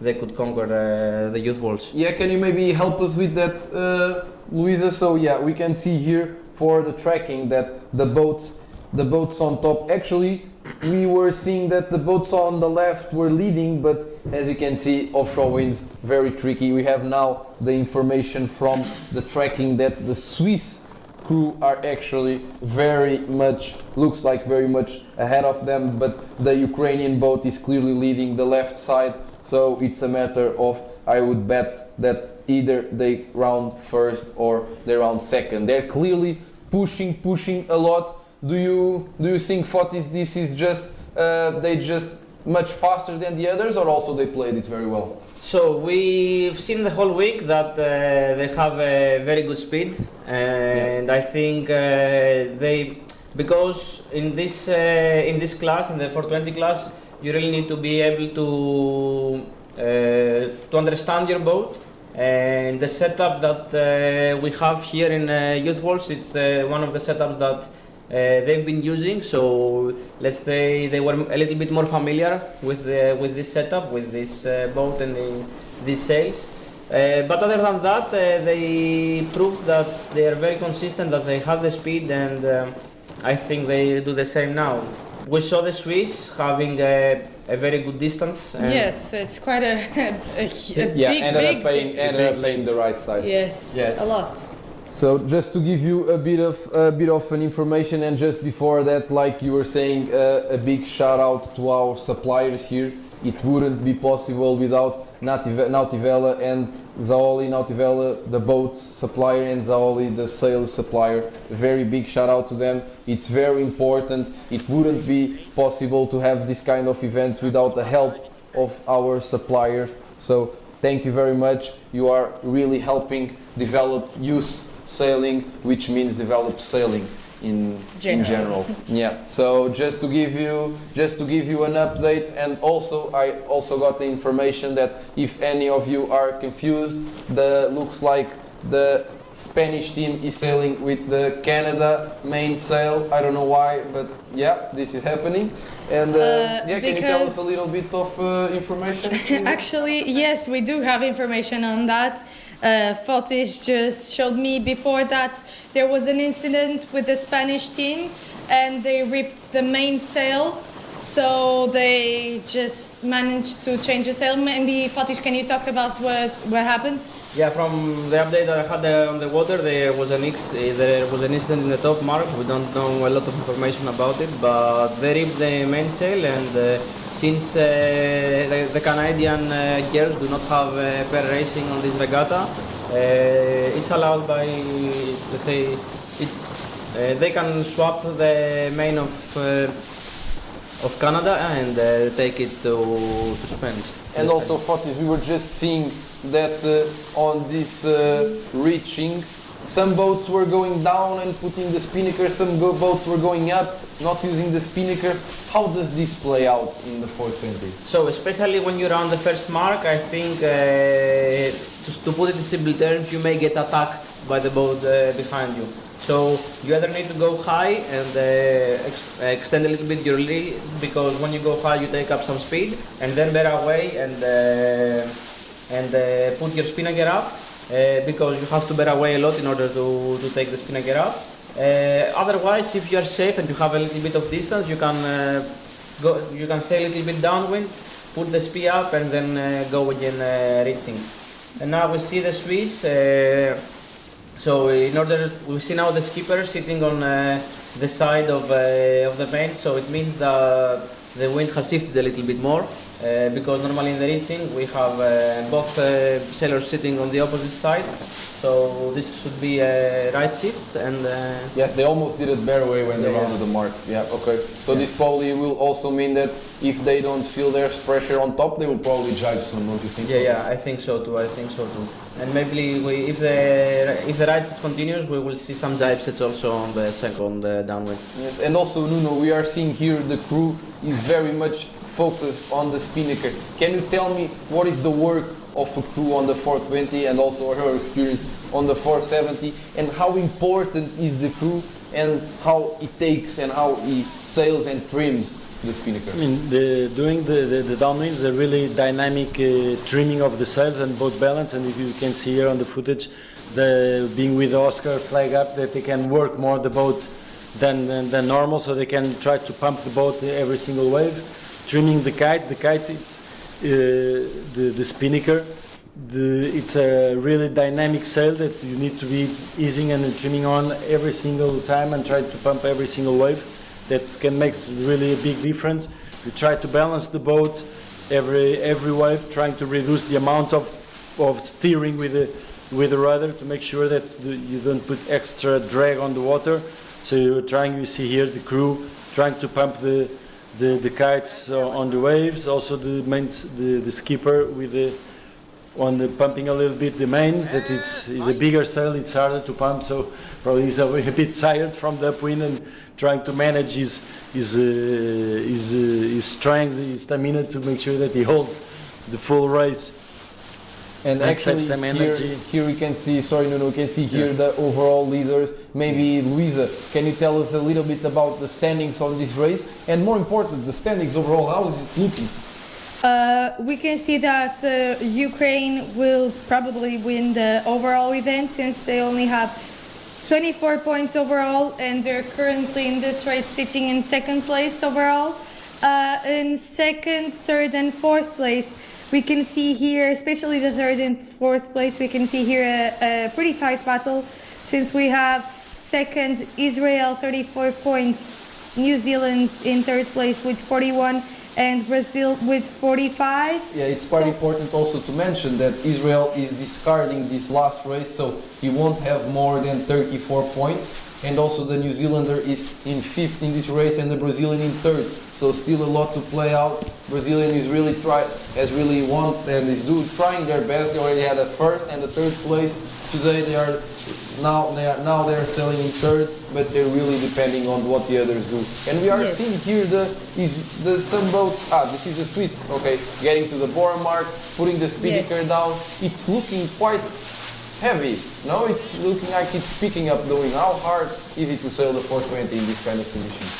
they could conquer the Youth Worlds. Yeah, can you maybe help us with that, Luisa? So yeah, we can see here for the tracking that the boats on top. Actually, we were seeing that the boats on the left were leading, but as you can see, offshore winds very tricky. We have now the information from the tracking that the Swiss crew are actually very much ahead of them, but the Ukrainian boat is clearly leading the left side. So it's a matter of, I would bet that either they round first or they round second. They're clearly pushing a lot. Do you think Fotis, this is just they just much faster than the others, or also they played it very well? So we've seen the whole week that they have a very good speed, and I think because in this class, in the 420 class, you really need to be able to understand your boat, and the setup that we have here in Youth Worlds, it's one of the setups that they've been using. So let's say they were a little bit more familiar with this setup, with this boat and these sails. But other than that, they proved that they are very consistent, that they have the speed, and I think they do the same now. We saw the Swiss having a very good distance. Yes, it's quite a ended up big playing the right side. Yes, a lot. So just to give you a bit of an information, and just before that, like you were saying, a big shout out to our suppliers here. It wouldn't be possible without Nautivella and Zaoli. Nautivella, the boat supplier, and Zaoli, the sail supplier. A very big shout out to them. It's very important. It wouldn't be possible to have this kind of events without the help of our suppliers. So thank you very much. You are really helping develop youth sailing, which means develop sailing in general. Yeah. So just to give you an update, and also I also got the information that if any of you are confused, looks like the Spanish team is sailing with the Canada main sail. I don't know why, but yeah, this is happening. And can you tell us a little bit of information? Actually, yes, we do have information on that. Fotis just showed me before that there was an incident with the Spanish team and they ripped the main sail, so they just managed to change the sail. Maybe Fotis, can you talk about what happened? Yeah, from the update that I had on the water, there was an incident in the top mark. We don't know a lot of information about it, but they ripped the mainsail, and since the Canadian girls do not have pair racing on this regatta, it's allowed by, let's say, they can swap the main of Canada and take it to Spanish. And also, Fotis, we were just seeing that on this reaching, some boats were going down and putting the spinnaker, some boats were going up, not using the spinnaker. How does this play out in the 420? So, especially when you're on the first mark, I think, to put it in simple terms, you may get attacked by the boat behind you. So you either need to go high and extend a little bit your lead, because when you go high you take up some speed, and then bear away and put your spinnaker up, because you have to bear away a lot in order to take the spinnaker up. Otherwise, if you are safe and you have a little bit of distance, you can sail a little bit downwind, put the speed up, and then go again reaching. And now we see the Swiss. So we see now the skipper sitting on the side of the main, so it means that the wind has shifted a little bit more, because normally in the reaching we have both sailors sitting on the opposite side, so this should be a right shift. And yes, they almost did it bare way when they rounded the mark. Yeah, okay. So this probably will also mean that if they don't feel there's pressure on top, they will probably jibe soon, don't you think? Yeah, I think so too. And maybe if the right set continues, we will see some jibe sets also on the second downwind. Yes, and also Nuno, we are seeing here the crew is very much focus on the spinnaker. Can you tell me what is the work of a crew on the 420 and also her experience on the 470, and how important is the crew and how it takes and how he sails and trims the spinnaker? I mean, doing the downwind is a really dynamic trimming of the sails and boat balance, and if you can see here on the footage, being with the Oscar flag up, that they can work more the boat than normal, so they can try to pump the boat every single wave. Trimming the kite, it's, the spinnaker, it's a really dynamic sail that you need to be easing and trimming on every single time and try to pump every single wave. That can make really a big difference. You try to balance the boat every wave, trying to reduce the amount of steering with the rudder to make sure that you don't put extra drag on the water. So you see here the crew trying to pump the kites on the waves. Also the skipper on the pumping a little bit the main, that is a bigger sail, it's harder to pump, so probably he's a bit tired from the upwind and trying to manage his strength, his stamina to make sure that he holds the full race. And actually some energy. Here we can see, sorry Nuno, we can see here the overall leaders. Maybe Luisa, can you tell us a little bit about the standings on this race? And more important, the standings overall, how is it looking? We can see that Ukraine will probably win the overall event, since they only have 24 points overall, and they're currently in this race sitting in second place overall. In second, third and fourth place, we can see here, especially the third and fourth place, we can see here a pretty tight battle, since we have second Israel 34 points, New Zealand in third place with 41, and Brazil with 45. Yeah, it's quite important also to mention that Israel is discarding this last race, so he won't have more than 34 points. And also the New Zealander is in fifth in this race and the Brazilian in third. So still a lot to play out. Brazilian is really wants and is trying their best. They already had a first and a third place. Today they are selling in third, but they're really depending on what the others do. And we are seeing here some boats. This is the Swedes. Okay, getting to the bore mark, putting the spinnaker down. It's looking quite heavy. No, it's looking like it's picking up the wind. How hard is it to sail the 420 in this kind of conditions?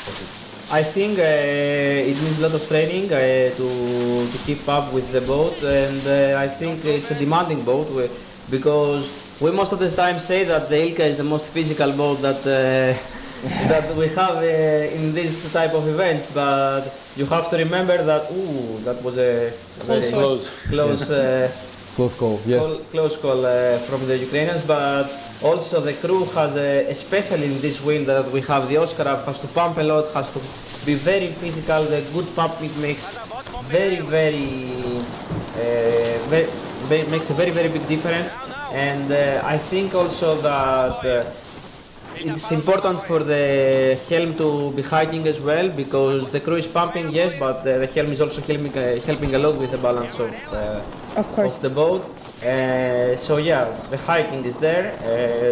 I think it needs a lot of training to keep up with the boat, and I think it's a demanding boat because we most of the time say that the Ilka is the most physical boat that that we have in this type of events, but you have to remember that that was a close call, yes. Close call from the Ukrainians, but also the crew has, especially in this wind that we have, the Oscar up has to pump a lot, has to be very physical. The good pumping makes makes a very big difference. And I think also that it's important for the helm to be hiking as well, because the crew is pumping, yes, but the helm is also helping a lot with the balance of the boat. So yeah, the hiking is there,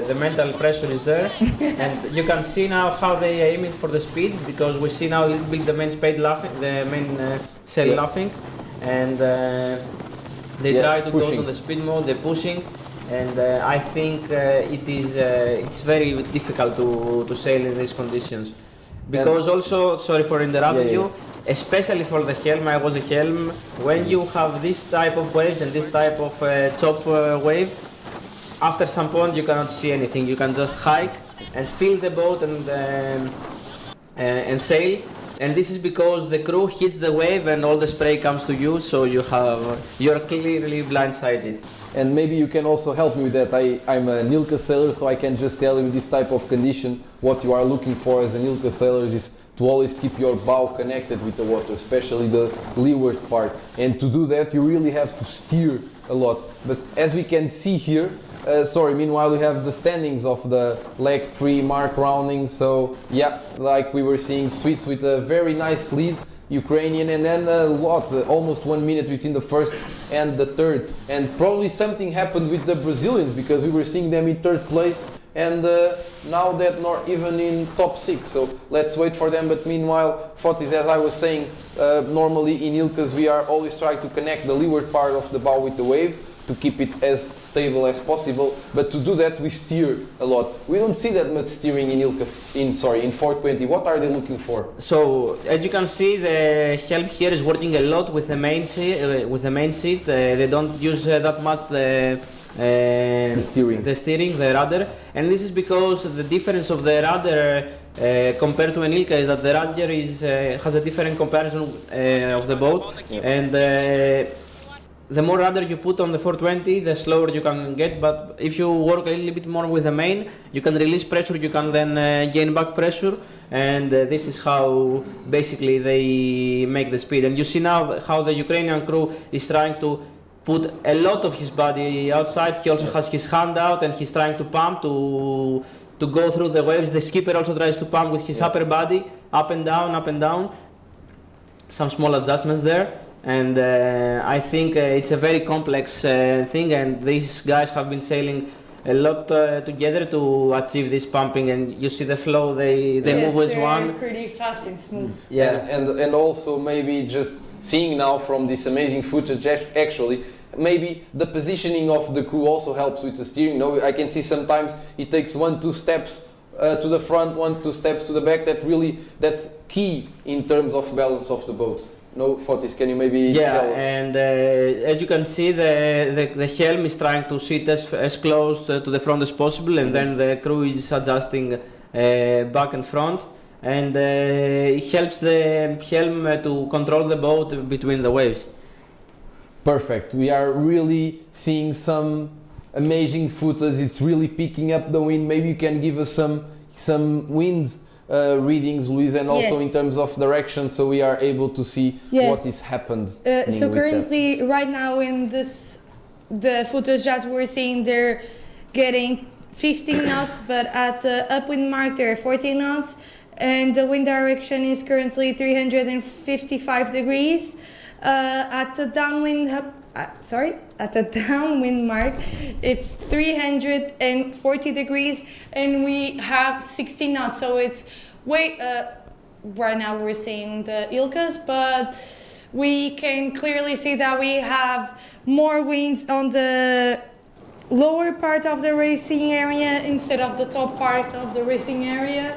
the mental pressure is there, and you can see now how they are aiming for the speed, because we see now a little bit the main sail laughing, and they try to go to the speed mode, they're pushing. And I think it's very difficult to sail in these conditions, because also, sorry for interrupting you, especially for the helm. I was a helm. When you have this type of waves and this type of top wave, after some point you cannot see anything. You can just hike and feel the boat and sail. And this is because the crew hits the wave and all the spray comes to you, so you're clearly blindsided. And maybe you can also help me with that. I'm an Ilka sailor, so I can just tell you this type of condition, what you are looking for as an Ilka sailor is to always keep your bow connected with the water, especially the leeward part. And to do that, you really have to steer a lot. But as we can see here, meanwhile we have the standings of the leg 3 mark rounding. So yeah, like we were seeing, Swedes with a very nice lead, Ukrainian, and then almost 1 minute between the first and the third. And probably something happened with the Brazilians, because we were seeing them in third place and now that not even in top 6. So let's wait for them. But meanwhile, Fotis, as I was saying, normally in Ilka's we are always trying to connect the leeward part of the bow with the wave to keep it as stable as possible. But to do that, we steer a lot. We don't see that much steering in Ilka, in 420. What are they looking for? So as you can see, the helm here is working a lot with the main seat. They don't use that much the steering, the rudder, and this is because the difference of the rudder compared to an Ilka is that the rudder has a different comparison of the boat, and the more rudder you put on the 420, the slower you can get. But if you work a little bit more with the main, you can release pressure, you can then gain back pressure, and this is how basically they make the speed. And you see now how the Ukrainian crew is trying to put a lot of his body outside. He also has his hand out and he's trying to pump to go through the waves. The skipper also tries to pump with his upper body, up and down, up and down. Some small adjustments there. And I think it's a very complex thing, and these guys have been sailing a lot together to achieve this pumping, and you see the flow, they move as one. Pretty fast and smooth. Yeah, and also maybe just seeing now from this amazing footage, actually, maybe the positioning of the crew also helps with the steering. No, I can see sometimes it takes 1-2 steps to the front, 1-2 steps to the back. That's key in terms of balance of the boats. No, Fotis, can you maybe tell us? And as you can see, the helm is trying to sit as close to the front as possible, and then the crew is adjusting back and front, and it helps the helm to control the boat between the waves. Perfect. We are really seeing some amazing footage. It's really picking up the wind. Maybe you can give us some wind readings, Luis, and also in terms of direction, so we are able to see what is happened. So currently, right now in the footage that we're seeing, they're getting 15 knots, but at the upwind mark they're 14 knots, and the wind direction is currently 355 degrees. At the downwind mark, it's 340 degrees, and we have 16 knots. So it's way. Right now we're seeing the Ilkas, but we can clearly see that we have more winds on the lower part of the racing area instead of the top part of the racing area,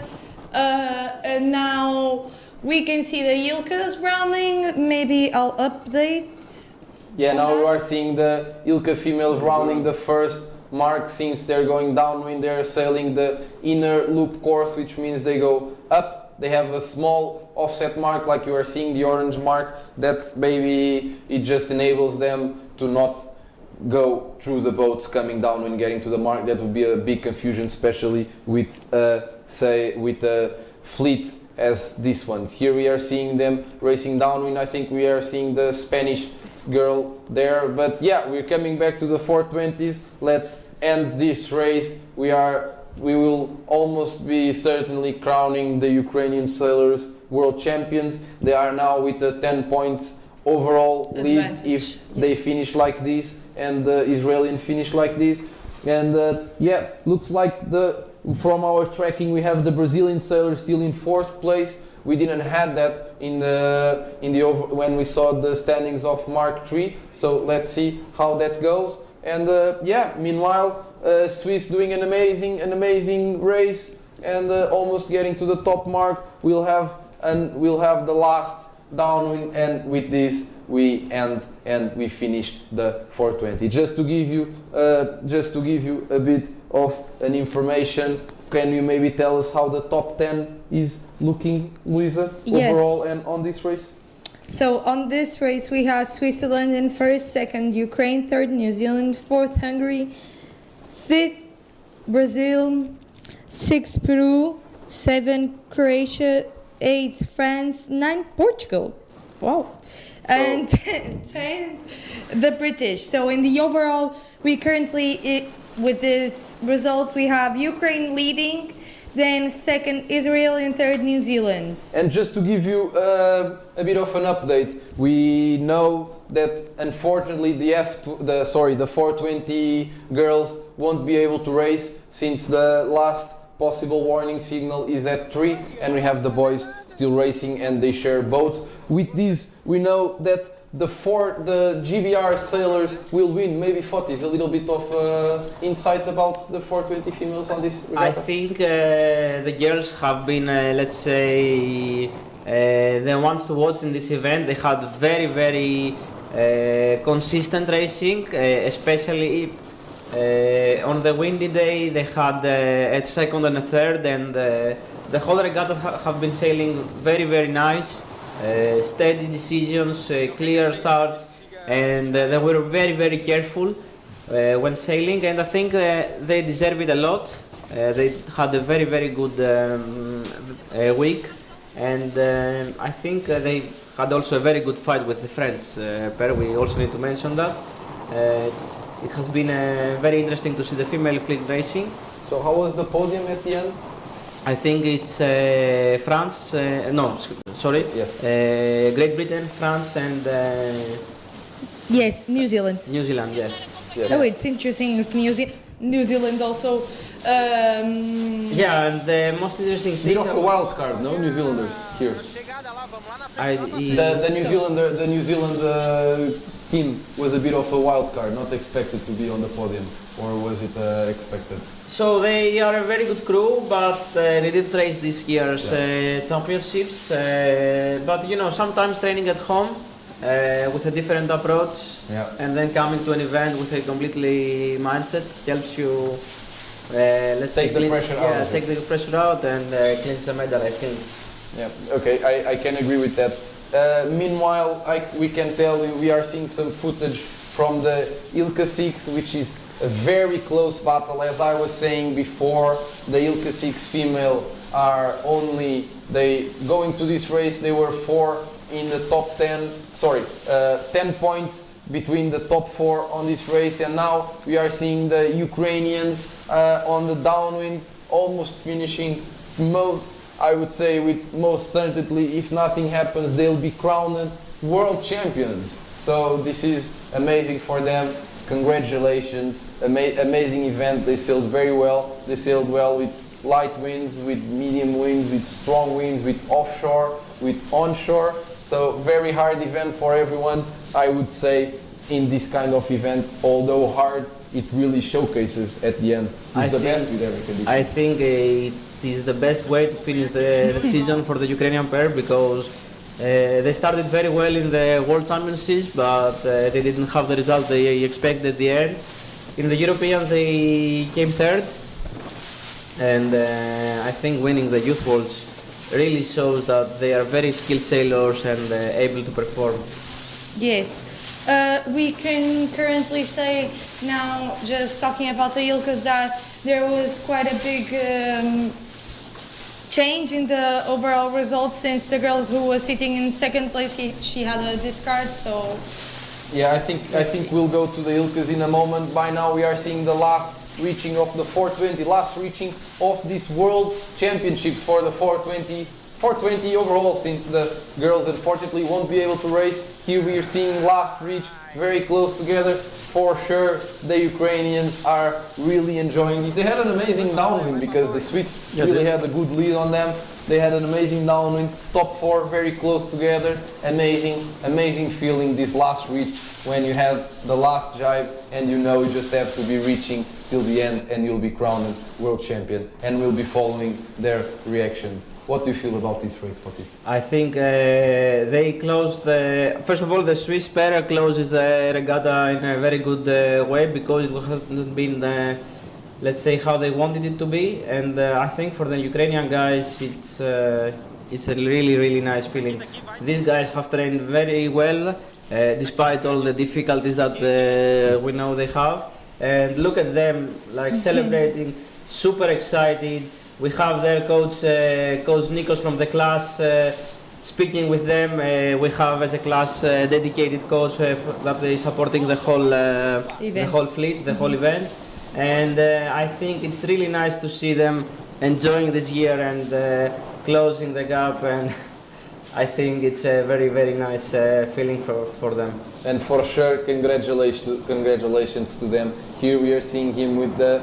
and now we can see the Ilkas rounding. Maybe I'll update. Yeah, now we are seeing the Ilka females rounding the first mark. Since they're going downwind, they're sailing the inner loop course, which means they go up. They have a small offset mark, like you are seeing the orange mark. That's maybe it just enables them to not go through the boats coming down when getting to the mark. That would be a big confusion, especially with with a fleet as this one. Here we are seeing them racing downwind. I think we are seeing the Spanish girl there, but yeah, we're coming back to the 420s. Let's end this race. We will almost be certainly crowning the Ukrainian sailors world champions. They are now with a 10 points overall lead if they finish like this, and the Israeli finish like this. And yeah, looks like from our tracking we have the Brazilian sailors still in 4th place. We didn't have that when we saw the standings of Mark III. So let's see how that goes. And yeah, meanwhile, Swiss doing an amazing race and almost getting to the top mark. We'll have the last downwind, and with this we end and we finish the 420. Just to give you a bit of an information, can you maybe tell us how the top 10 is looking, Luisa, overall and on this race? So on this race we have Switzerland in 1st, 2nd Ukraine, 3rd New Zealand, 4th Hungary, 5th Brazil, 6th Peru, 7th Croatia, 8th France, 9th Portugal. Wow. And 10th the British. So in the overall, we currently with these results we have Ukraine leading then second Israel, and third New Zealand. And just to give you a bit of an update, we know that unfortunately the 420 girls won't be able to race since the last possible warning signal is at 3, and we have the boys still racing and they share boats. With this, we know that the GBR sailors will win. Maybe Fotis, a little bit of insight about the 420 females on this regatta? I think the girls have been, let's say, the ones to watch in this event. They had very, very consistent racing, especially on the windy day. They had a second and a third, and the whole regatta have been sailing very, very nice. Steady decisions, clear starts, and they were very, very careful when sailing, and I think they deserve it a lot. They had a very, very good week, and I think they had also a very good fight with the French pair. We also need to mention that. It has been very interesting to see the female fleet racing. So how was the podium at the end? I think it's France, Yes. Great Britain, France, and Yes, New Zealand. New Zealand, yes. Oh, it's interesting if New Zealand also. Yeah, and the most interesting thing. Bit of a wild card, no? New Zealanders here. The New Zealand team was a bit of a wild card, not expected to be on the podium, or was it expected? So they are a very good crew, but they didn't race this year's championships. But you know, sometimes training at home with a different approach, and then coming to an event with a completely mindset helps you. Take the pressure out. Yeah, take the pressure out and clinch the medal, I think. Yeah. Okay, I can agree with that. Meanwhile, we can tell you we are seeing some footage from the Ilka 6, which is a very close battle. As I was saying before, the Ilka 6 female are going to this race, they were 4 in the top 10, 10 points between the top 4 on this race, and now we are seeing the Ukrainians on the Downwind almost finishing. I would say with most certainty, if nothing happens, they'll be crowned world champions. So this is amazing for them. Congratulations, amazing event. They sailed very well. They sailed well with light winds, with medium winds, with strong winds, with offshore, with onshore. So very hard event for everyone. I would say in this kind of events, although hard, it really showcases at the end who's the best with every condition. I think it is the best way to finish the season for the Ukrainian pair, because they started very well in the World Championships, but they didn't have the result they expected at the end. In the Europeans, they came third, and I think winning the Youth Worlds really shows that they are very skilled sailors and able to perform. Yes. We can currently say now, just talking about the Ilkas, that there was quite a big change in the overall results, since the girl who was sitting in second place, she had a discard. So yeah, I think we'll go to the Ilkas in a moment. By now we are seeing the last reaching of the 420, last reaching of this World Championships for the 420 overall, since the girls unfortunately won't be able to race. Here we are seeing last reach very close together. For sure, the Ukrainians are really enjoying this. They had an amazing downwind because the Swiss really had a good lead on them. They had an amazing downwind, top 4 very close together. Amazing feeling this last reach when you have the last jibe and you know you just have to be reaching till the end and you'll be crowned world champion, and we'll be following their reactions. What do you feel about this race, Fotis? I think they closed first of all, the Swiss pair closes the regatta in a very good way, because it hasn't been let's say how they wanted it to be, and I think for the Ukrainian guys it's a really nice feeling. These guys have trained very well despite all the difficulties that we know they have, and look at them like celebrating, super excited. We have their coach Nikos from the class speaking with them. We have as a class dedicated coach that is supporting the whole fleet, the whole event. And I think it's really nice to see them enjoying this year and closing the gap, and I think it's a very, very nice feeling for them. And for sure, congratulations to them. Here we are seeing him with the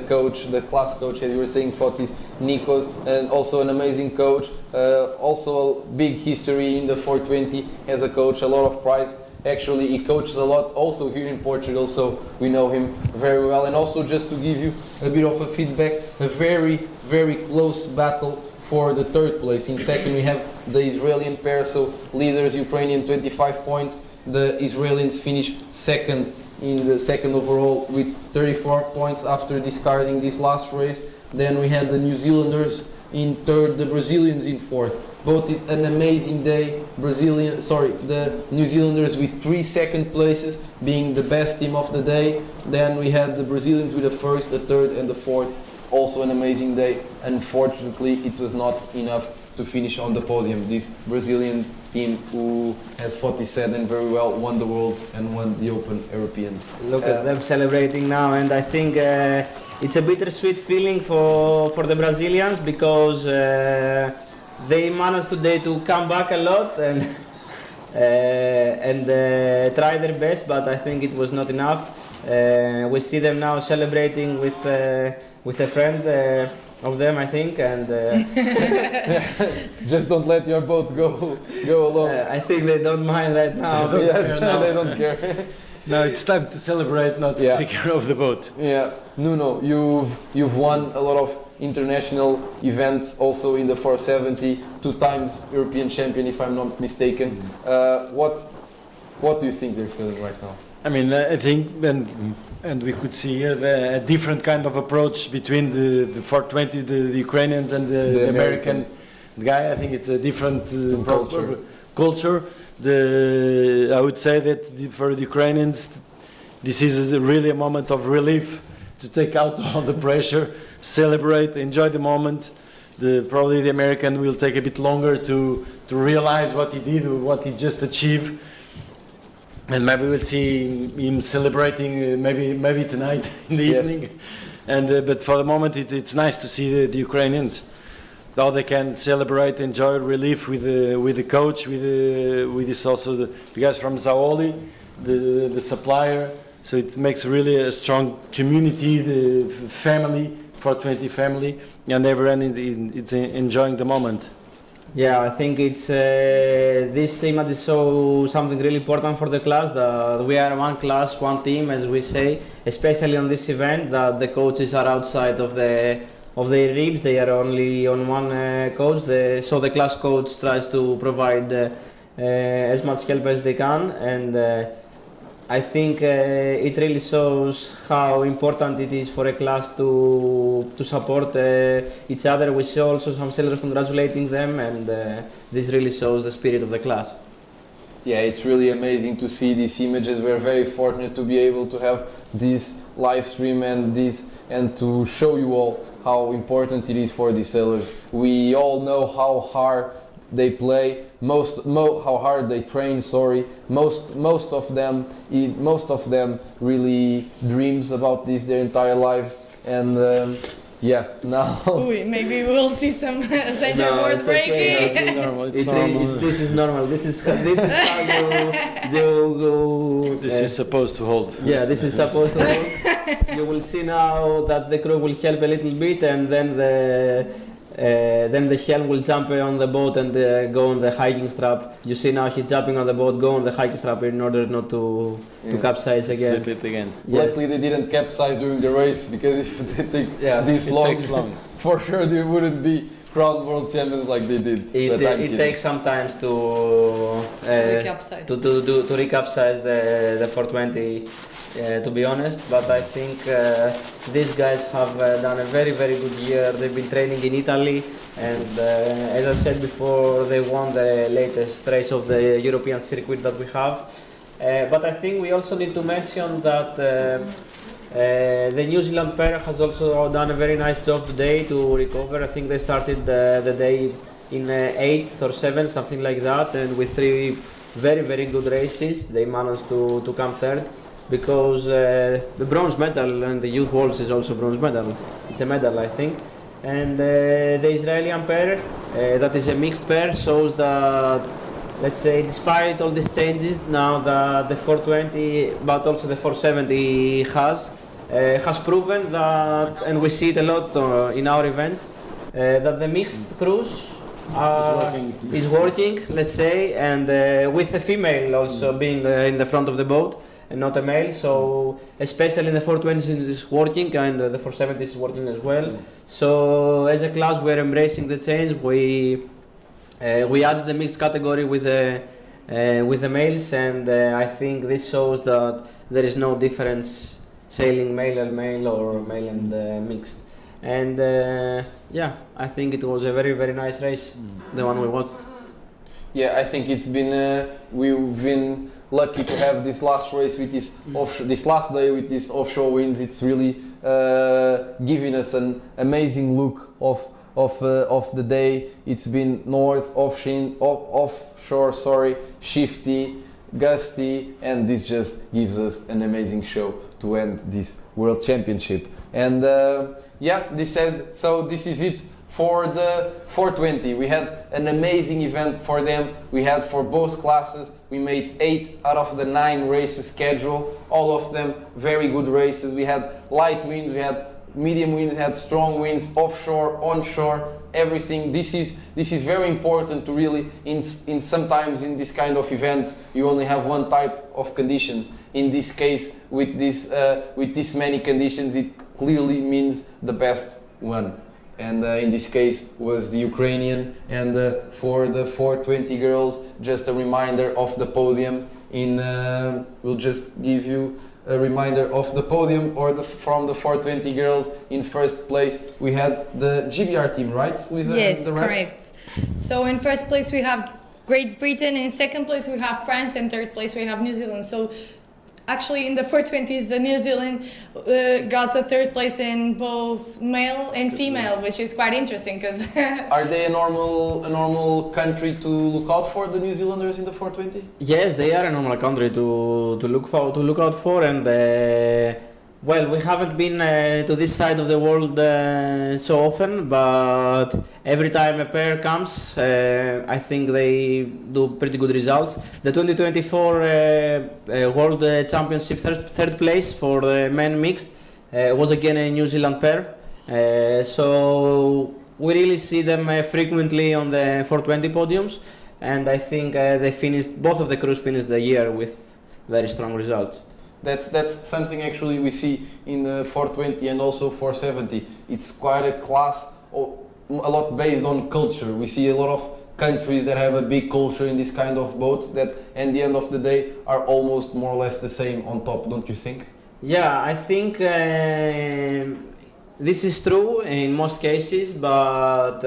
coach, the class coach, as you were saying, Fotis Nikos, and also an amazing coach. Also a big history in the 420 as a coach, a lot of prize. Actually, he coaches a lot also here in Portugal, so we know him very well. And also, just to give you a bit of a feedback, a very, very close battle for the third place. In second, we have the Israeli pair, so leaders Ukrainian 25 points. The Israelis finish second in the second overall with 34 points after discarding this last race. Then we had the New Zealanders in third, the Brazilians in fourth. Both an amazing day. The New Zealanders with 3 second places, being the best team of the day. Then we had the Brazilians with the first, the third, and the fourth. Also an amazing day. Unfortunately, it was not enough to finish on the podium. This Brazilian team, who has 47 very well, won the Worlds and won the Open Europeans. Look at them celebrating now, and I think it's a bittersweet feeling for the Brazilians, because they managed today to come back a lot and try their best, but I think it was not enough. We see them now celebrating with a friend of them, I think, and just don't let your boat go along. I think they don't mind right now. They don't care. No, it's time to celebrate, not to take care of the boat. Yeah, Nuno, you've won a lot of international events, also in the 470, 2 times European champion, if I'm not mistaken. What do you think they're feeling right now? I mean, I think, and we could see here a different kind of approach between the 420, the Ukrainians, and the American guy. I think it's a different culture. I would say that for the Ukrainians, this is really a moment of relief, to take out all the pressure, celebrate, enjoy the moment. Probably the American will take a bit longer to realize what he did, or what he just achieved. And maybe we'll see him celebrating maybe tonight in the evening. And but for the moment, it's nice to see the Ukrainians, how they can celebrate, enjoy relief with the coach, with this also the guys from Zaoli, the supplier. So it makes really a strong community, the family, 420 family, and everyone is enjoying the moment. Yeah, I think it's this image is so something really important for the class, that we are one class, one team, as we say, especially on this event, that the coaches are outside of their ribs. They are only on one coach, so the class coach tries to provide as much help as they can, and I think it really shows how important it is for a class to support each other. We see also some sailors congratulating them, and this really shows the spirit of the class. Yeah, it's really amazing to see these images. We're very fortunate to be able to have this live stream and to show you all how important it is for these sailors. We all know how hard they play, how hard they train. Most of them really dreams about this their entire life, and now. Maybe we'll see some centerboard breaking. Okay. It's normal. It's normal. This is normal. This is how you go. This is supposed to hold. Yeah, this is supposed to hold. You will see now that the crew will help a little bit, and then the helm will jump on the boat and go on the hiking strap. You see now he's jumping on the boat, go on the hiking strap in order not to capsize again. Flip it again. Yes. Luckily they didn't capsize during the race, because if they take this long, for sure they wouldn't be crowned world champions like they did. It takes some time to recapsize the 420. To be honest, but I think these guys have done a very, very good year. They've been training in Italy, and as I said before, they won the latest race of the European circuit that we have. But I think we also need to mention that the New Zealand pair has also done a very nice job today to recover. I think they started the day in 8th or 7th, something like that, and with 3 very, very good races, they managed to come third. Because the bronze medal and the Youth Worlds is also bronze medal. It's a medal, I think. And the Israeli pair, that is a mixed pair, shows that, let's say, despite all these changes, now the 420, but also the 470 has proven that, and we see it a lot in our events, that the mixed cruise is working, let's say, and with the female also being in the front of the boat and not a male, so especially in the 420s is working and the 470s is working as well. So as a class we're embracing the change. We added the mixed category with the males, and I think this shows that there is no difference sailing male and male or male and mixed. And yeah, I think it was a very, very nice race, the one we watched. Yeah, I think it's been we've been lucky to have this last race with this last day with these offshore winds. It's really giving us an amazing look of the day. It's been offshore, shifty, gusty, and this just gives us an amazing show to end this World Championship. And yeah, this is it for the 420. We had an amazing event for them. We had for both classes. We made 8 out of the 9 races scheduled. All of them very good races. We had light winds, we had medium winds, we had strong winds, offshore, onshore, everything. This is very important to really, in sometimes in this kind of events, you only have one type of conditions. In this case, with this many conditions, it clearly means the best one. And in this case was the Ukrainian. And for the 420 girls, just a reminder of the podium. We'll just give you a reminder of the podium from the 420 girls. In first place we had the GBR team, right, Luisa? Yes, correct. So in first place we have Great Britain, in second place we have France, and third place we have New Zealand. So actually in the 420s, the New Zealand got the third place in both male and female, which is quite interesting because Are they a normal country to look out for, the New Zealanders in the 420? Yes, they are a normal country to look out for, and well, we haven't been to this side of the world so often, but every time a pair comes, I think they do pretty good results. The 2024 World Championship third place for the men mixed was again a New Zealand pair. So we really see them frequently on the 420 podiums, and I think both of the crews finished the year with very strong results. That's something actually we see in 420 and also 470. It's quite a class, a lot based on culture. We see a lot of countries that have a big culture in this kind of boats that at the end of the day are almost more or less the same on top, don't you think? Yeah, I think this is true in most cases, but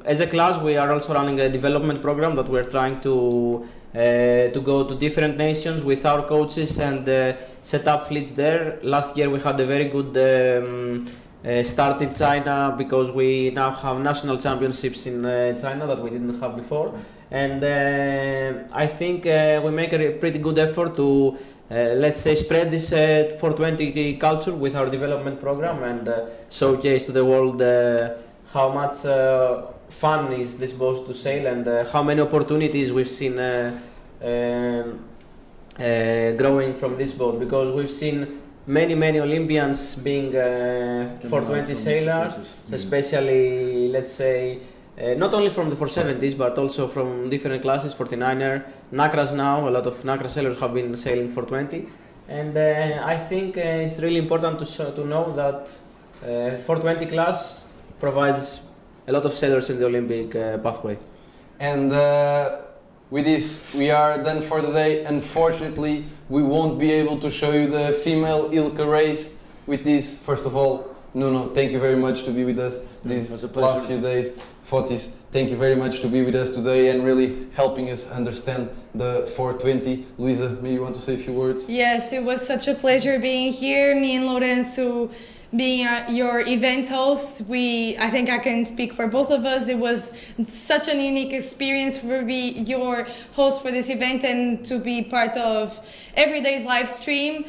as a class we are also running a development program that we're trying to go to different nations with our coaches and set up fleets there. Last year we had a very good start in China because we now have national championships in China that we didn't have before, and I think we make a pretty good effort to let's say spread this 420 culture with our development program and showcase to the world how much fun is this boat to sail and how many opportunities we've seen growing from this boat, because we've seen many Olympians being 420 sailors, especially let's say not only from the 470s but also from different classes, 49er, Nacras now, a lot of Nacra sailors have been sailing 420, and I think it's really important to know that 420 class provides a lot of sailors in the Olympic pathway. And with this, we are done for the day. Unfortunately, we won't be able to show you the female Ilka race. With this, first of all, Nuno, thank you very much to be with us these last few days. Fotis, thank you very much to be with us today and really helping us understand the 420. Luisa, maybe you want to say a few words? Yes, it was such a pleasure being here. Me and Lourenço being your event host, I think I can speak for both of us. It was such an unique experience to be your host for this event and to be part of every day's live stream.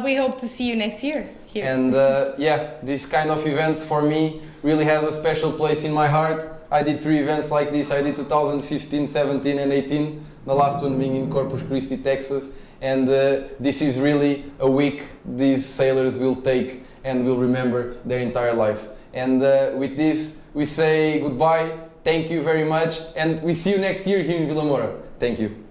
We hope to see you next year here. And yeah, this kind of events for me really has a special place in my heart. I did 3 events like this. I did 2015, 17 and 18, the last one being in Corpus Christi, Texas. And this is really a week these sailors will take and will remember their entire life. And with this, we say goodbye, thank you very much, and we see you next year here in Vilamoura. Thank you.